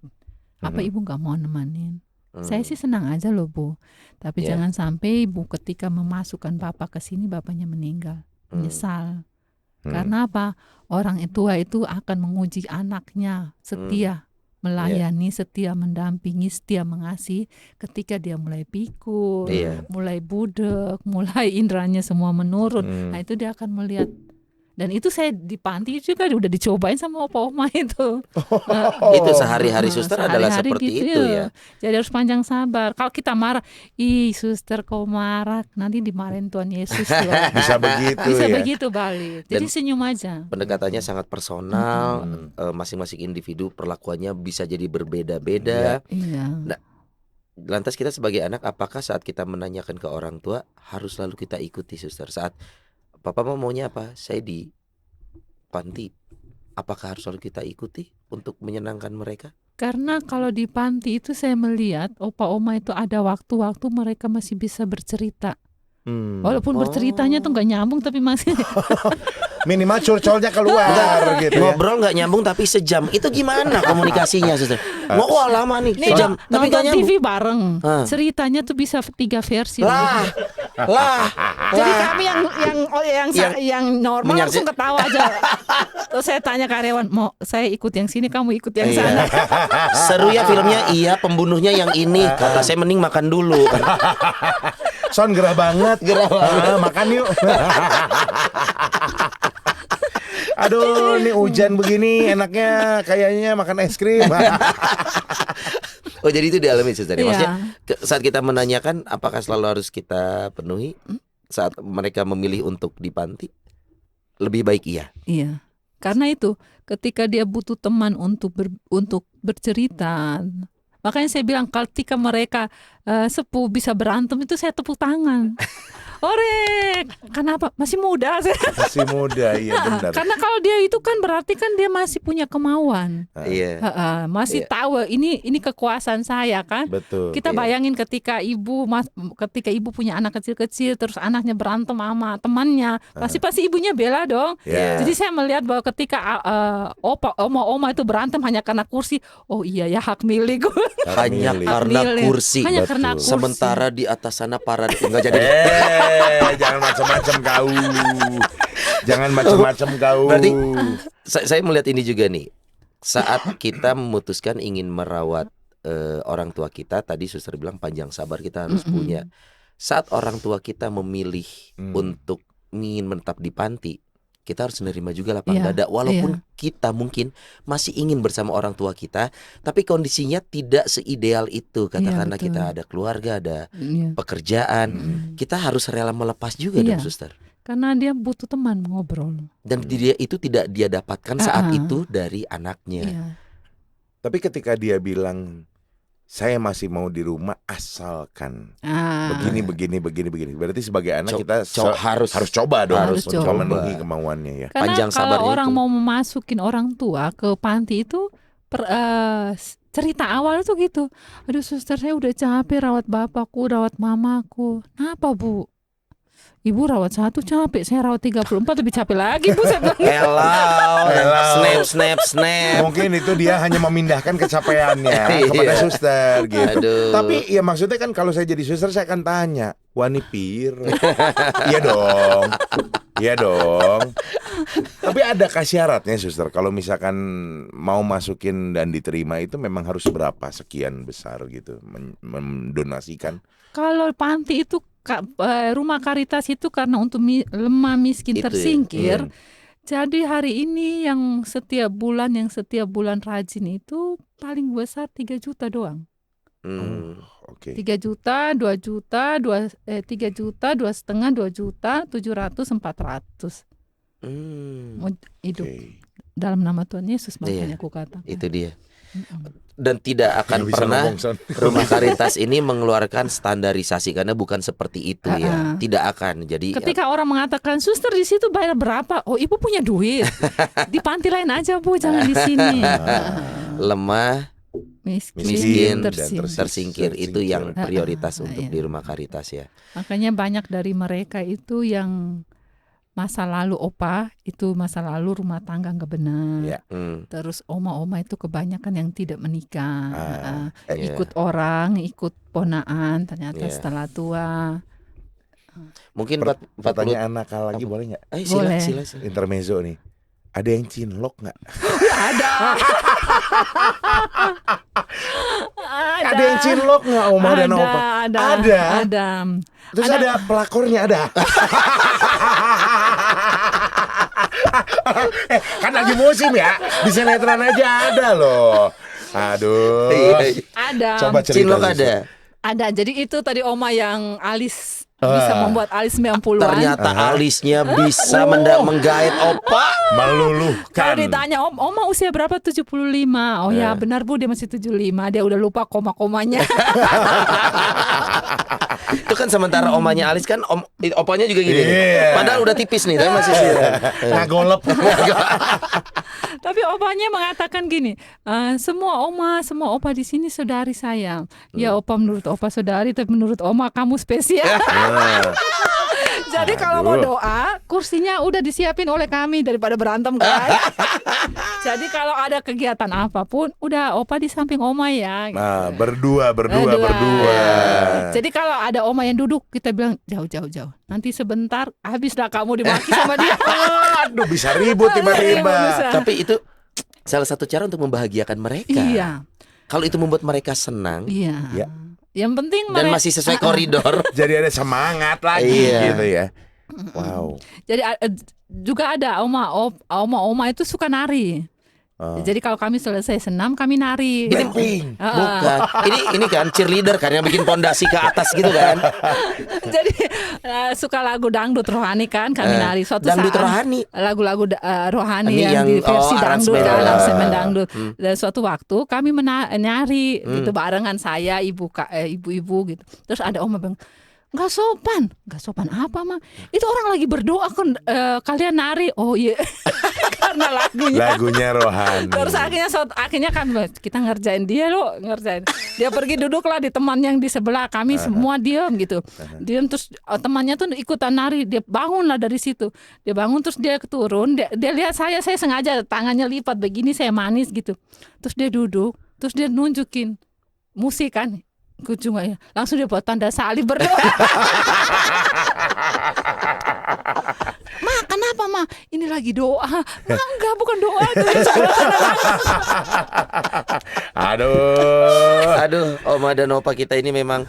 apa ibu gak mau nemenin? Saya sih senang aja loh Bu, tapi jangan sampai ibu ketika memasukkan bapak ke sini bapaknya meninggal, menyesal. Karena apa? Orang tua itu akan menguji anaknya setia melayani, setia mendampingi, setia mengasihi. Ketika dia mulai pikun, mulai budek, mulai inderanya semua menurun, nah itu dia akan melihat. Dan itu saya di panti juga udah dicobain sama opa-oma itu. Itu sehari-hari suster adalah seperti gitu, itu ya. Jadi harus panjang sabar. Kalau kita marah, suster kau marah, nanti dimarahin Tuhan Yesus. Bisa begitu Bisa ya. begitu balik. Jadi senyum aja. Pendekatannya sangat personal, masing-masing individu perlakuannya bisa jadi berbeda-beda. Nah, lantas kita sebagai anak, apakah saat kita menanyakan ke orang tua harus selalu kita ikuti suster? Saat papa maunya apa? Saya di panti. Apakah harus selalu kita ikuti untuk menyenangkan mereka? Karena kalau di panti itu saya melihat opa oma itu ada waktu-waktu mereka masih bisa bercerita. Walaupun berceritanya tuh nggak nyambung tapi masih minimal curcolnya keluar gitu ya. Ngobrol nggak nyambung tapi sejam. Itu gimana komunikasinya suster? Wah lama nih sejam. Tapi nggak nyambung. TV bareng. Ceritanya tuh bisa 3 versi. Lah. Jadi kami yang normal langsung ketawa aja. Terus saya tanya karyawan, mau saya ikut yang sini, kamu ikut yang sana. Seru ya filmnya, iya pembunuhnya yang ini. Kata saya mending makan dulu. Son gerah banget. Makan yuk. Aduh, ini hujan begini enaknya kayaknya makan es krim. Oh jadi itu dialami suster ya. Maksudnya saat kita menanyakan apakah selalu harus kita penuhi saat mereka memilih untuk di panti, lebih baik iya. Iya. Karena itu ketika dia butuh teman untuk bercerita. Makanya saya bilang ketika mereka sepuh bisa berantem itu saya tepuk tangan. Ore, kenapa? Masih muda. Masih muda, iya benar. Karena kalau dia itu kan berarti kan dia masih punya kemauan. Iya. Masih tahu ini kekuasaan saya kan. Betul. Kita bayangin ketika ibu punya anak kecil-kecil terus anaknya berantem sama temannya, pasti ibunya bela dong. Jadi saya melihat bahwa ketika oma itu berantem hanya karena kursi, oh iya ya hak milik. Hanya karena kursi. Hanya karena kursi. Sementara di atas sana para enggak jadi. Jangan macam-macam kau. Jangan macam-macam kau. Berarti saya melihat ini juga nih. Saat kita memutuskan ingin merawat orang tua kita, tadi suster bilang panjang sabar kita harus punya. Saat orang tua kita memilih untuk ingin menetap di panti, kita harus menerima juga lapang dada. Walaupun kita mungkin masih ingin bersama orang tua kita, tapi kondisinya tidak seideal itu. Katakanlah kita ada keluarga, ada pekerjaan, kita harus rela melepas juga dong suster. Karena dia butuh teman ngobrol. Dan dia itu tidak dia dapatkan saat itu dari anaknya. Tapi ketika dia bilang saya masih mau di rumah asalkan Ah. begini. Berarti sebagai anak kita harus coba dong, Harus coba. memenuhi kemauannya ya. Karena Panjang kalau sabarnya orang itu. mau memasukin orang tua ke panti itu cerita awal itu gitu. Aduh suster, saya udah capek rawat bapakku, rawat mamaku. Kenapa Bu? Ibu rawat 1 capek, saya rawat 34 lebih capek lagi Bu. Saya bilang, Hello. Snap. Mungkin itu dia hanya memindahkan kecapeannya kepada Iya. suster gitu. Aduh. Tapi ya maksudnya kan kalau saya jadi suster saya akan tanya, Wani Pir. Iya dong. Iya dong. Tapi adakah syaratnya suster kalau misalkan mau masukin dan diterima itu memang harus berapa sekian besar gitu mendonasikan? kalau panti itu rumah Karitas itu karena untuk lemah miskin Itu ya. tersingkir. Jadi hari ini yang setiap bulan rajin itu paling besar 3 juta doang. Oke. 3 juta, 2 juta, 3 juta, 2,5, 2 juta, 700, 400. Hidup dalam nama Tuhan Yesus, makanya aku katakan. Itu dia. Dan tidak akan Nggak bisa pernah ngomong, Son. Rumah Karitas ini mengeluarkan standarisasi karena bukan seperti itu ya. Tidak akan. Jadi Ketika orang mengatakan, suster di situ bayar berapa? Oh, ibu punya duit. Di panti lain aja Bu, jangan di sini. lemah, dan miskin, tersingkir. tersingkir itu yang prioritas Ah, untuk iya. di Rumah Karitas ya. Makanya banyak dari mereka itu yang masa lalu masa lalu rumah tangga nggak benar. Ya. Terus oma-oma itu kebanyakan yang tidak menikah. Iya. Ikut orang, ikut ponaan, ternyata Iya. setelah tua. Mungkin Pertanyaan nakal lagi boleh nggak? Boleh. Sila. Intermezzo nih. Ada yang cinlok nggak? Ada. Ada yang cinlok nggak Oma dan Opa? Ada. Terus ada pelakornya ada. Kan lagi musim ya. Di sinetron aja ada loh. Aduh. Ada. Coba cerita. Cinlok Suster. ada. Ada. Jadi itu tadi oma yang alis bisa membuat alis 90-an. Ternyata alisnya bisa menggait opa. Meluluhkan. Kalau ditanya oma usia berapa? 75. Oh ya benar Bu, dia masih 75. Dia udah lupa koma-komanya. Itu kan sementara omanya alis kan opanya juga gini. Iya. Padahal udah tipis nih, tapi masih Ngagolep. Tapi opanya mengatakan gini, semua opa di sini saudari saya. Ya opa menurut opa saudari, tapi menurut oma kamu spesial. Jadi kalau mau doa, kursinya udah disiapin oleh kami daripada berantem kan. Jadi kalau ada kegiatan apapun, udah opa di samping oma ya. Gitu. Nah, berdua. Jadi kalau ada oma yang duduk, kita bilang jauh. Nanti sebentar habislah kamu dimaki sama dia. Aduh, bisa ribut tiba-tiba. Bisa. Tapi itu salah satu cara untuk membahagiakan mereka. Iya. Kalau itu membuat mereka senang Iya. Ya. Yang penting dan masih sesuai koridor. Jadi ada semangat lagi Iya. gitu ya. Wow. Jadi juga ada oma itu suka nari. Jadi kalau kami selesai senam, kami nari. Blackpink. Bukan. Ini kan cheerleader kan yang bikin pondasi ke atas gitu kan. Jadi suka lagu dangdut rohani kan, kami nari. Suatu Dangdut saat rohani? lagu-lagu rohani Ini yang di versi dangdut aransemen. kan, aransemen dangdut. Dan suatu waktu kami nari gitu barengan saya, ibu-ibu gitu. Terus ada oma bilang, nggak sopan apa mah? Itu orang lagi berdoa kan, kalian nari. Oh iya. Karena Lagunya rohani. Terus akhirnya kita ngerjain dia dia pergi duduklah di teman yang di sebelah kami, semua diam gitu. Diam terus temannya tuh ikutan nari, dia bangunlah dari situ. Dia bangun terus dia turun, dia lihat saya sengaja tangannya lipat begini, saya manis gitu. Terus dia duduk, terus dia nunjukin musik kan. Kunjungannya langsung dia buat tanda salib berdoa. Ma, kenapa Ma? Ini lagi doa. Ma, enggak, bukan doa. Aduh, Oma dan opa kita ini memang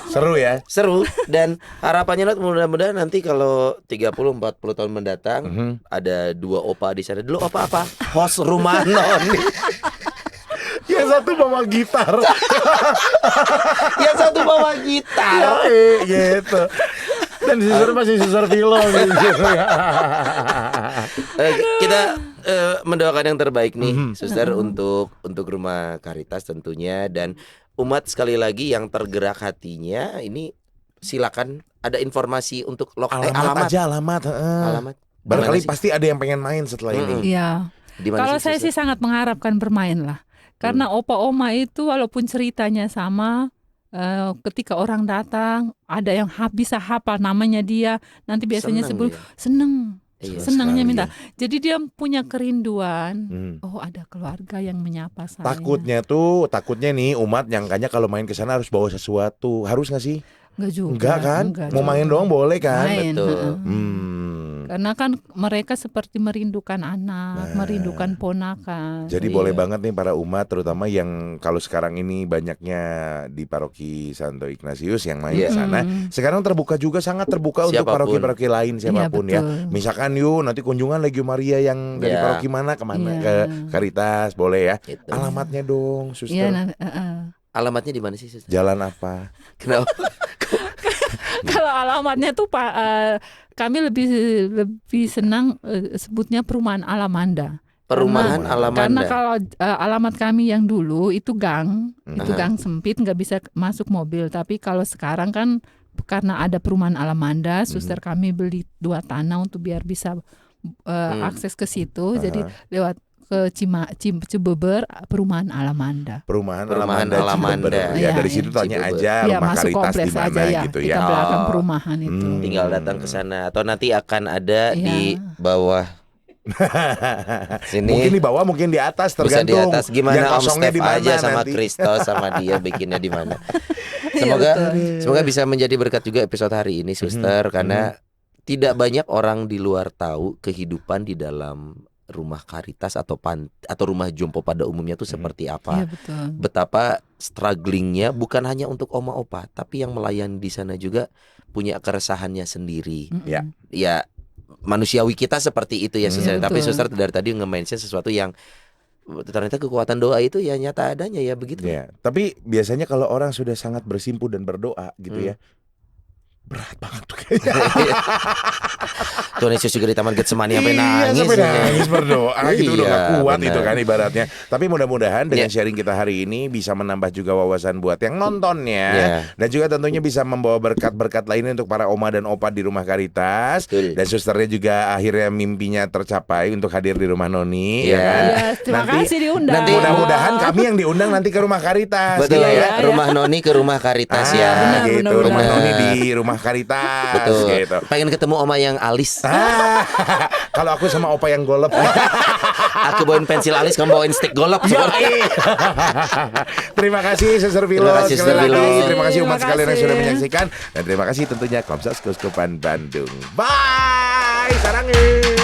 seru ya. seru. Dan harapannya mudah-mudahan nanti kalau 30-40 tahun mendatang ada 2 opa di sana. Dulu opa apa? Host rumah non. Yang satu bawa gitar. Yang satu bawa gitar. Gitu. Dan suster masih suster film gitu. Kita mendoakan yang terbaik nih, Suster, untuk Rumah Caritas tentunya, dan umat sekali lagi yang tergerak hatinya ini silakan ada informasi untuk alamat aja, alamat. Alamat. Barangkali Gimana sih? pasti ada yang pengen main setelah ini. Iya. Di mana Kalau saya Suster? sih sangat mengharapkan bermain lah. Karena opa oma itu walaupun ceritanya sama, ketika orang datang ada yang bisa hafal namanya dia, nanti biasanya Seneng sebelum dia. seneng. Iya. Senangnya sekali. minta. Jadi dia punya kerinduan. Oh, ada keluarga yang menyapa saya. Takutnya nih umat nyangkanya kalau main ke sana harus bawa sesuatu. Harus nggak sih? Enggak juga. Enggak kan? Mau juga. main doang boleh kan? Main, Betul. Karena kan mereka seperti merindukan anak, Nah. merindukan ponakan. Jadi Iya. boleh banget nih para umat, terutama yang kalau sekarang ini banyaknya di paroki Santo Ignatius yang main Iya. ke sana. Sekarang terbuka juga, sangat terbuka untuk Siapapun. paroki-paroki lain siapapun ya. betul. Misalkan yuk nanti kunjungan Legio Maria yang dari Iya. paroki mana kemana Iya. ke Caritas boleh ya. Gitu. Alamatnya dong, Iya, suster. Alamatnya di mana sih, Suster? Jalan apa? Kenapa? Kalau alamatnya tuh Pak, kami lebih senang sebutnya Perumahan Alamanda. Perumahan Karena Alamanda. kalau alamat kami yang dulu itu gang, itu Aha. gang sempit, nggak bisa masuk mobil. Tapi kalau sekarang kan karena ada Perumahan Alamanda, suster kami beli 2 tanah untuk biar bisa akses ke situ. Jadi lewat ke Cibeber, Perumahan Alamanda. Perumahan Perumahan Alamanda. Alamanda. Ya, Iya, dari iya. situ tanya Cibeber. aja Ya, rumah masuk Caritas di kompleks mana aja ya. gitu Kita ya. belakang Oh. perumahan itu. Tinggal datang ke sana atau nanti akan ada Iya. di bawah sini. Mungkin di bawah, mungkin di atas, Bisa di tergantung. atas. Gimana yang Om kosongnya Steph di mana aja sama nanti. Kristo sama dia bikinnya di mana. Iya, Semoga bisa menjadi berkat juga episode hari ini, Suster, karena tidak banyak orang di luar tahu kehidupan di dalam rumah Caritas atau rumah jompo pada umumnya tuh seperti Iya, apa. betul. Betapa strugglingnya bukan hanya untuk oma opa, tapi yang melayani di sana juga punya keresahannya sendiri. Ya. Ya, manusiawi kita seperti itu ya, Suster. Iya, Tapi betul. Suster dari tadi nge-mention sesuatu yang ternyata kekuatan doa itu ya nyata adanya ya begitu. Ya, tapi biasanya kalau orang sudah sangat bersimpu dan berdoa gitu ya, berat banget tuh kayaknya. Tuhan Yesus juga di Taman Getsemani sampai Iya, nangis. sampai nangis berdoa gitu udah Iya, gak kuat benar. itu kan ibaratnya. Tapi mudah-mudahan dengan Ya. sharing kita hari ini bisa menambah juga wawasan buat yang nontonnya, Ya. dan juga tentunya bisa membawa berkat-berkat lainnya untuk para oma dan opa di rumah Caritas. Betul. Dan susternya juga akhirnya mimpinya tercapai untuk hadir di rumah Noni, Iya. ya kan? Iya, terima Nanti- kasih diundang. nanti Mudah-mudahan kami yang diundang nanti ke rumah Caritas. Betul gitu ya, rumah Noni ke rumah Caritas ya. benar, gitu. benar, Rumah benar. Noni di rumah Caritas. Betul. Gitu. Pengen ketemu oma yang alis. Kalau aku sama opa yang golep. Aku bawain pensil alis, kamu bawain stick golok. Terima kasih Suster Vilo. Terima kasih, Suster Sekali lagi. Vilo. Terima kasih umat Terima sekalian yang kasih. sudah menyaksikan. Dan terima kasih tentunya Komsas Keuskupan Bandung. Bye. Sarangin.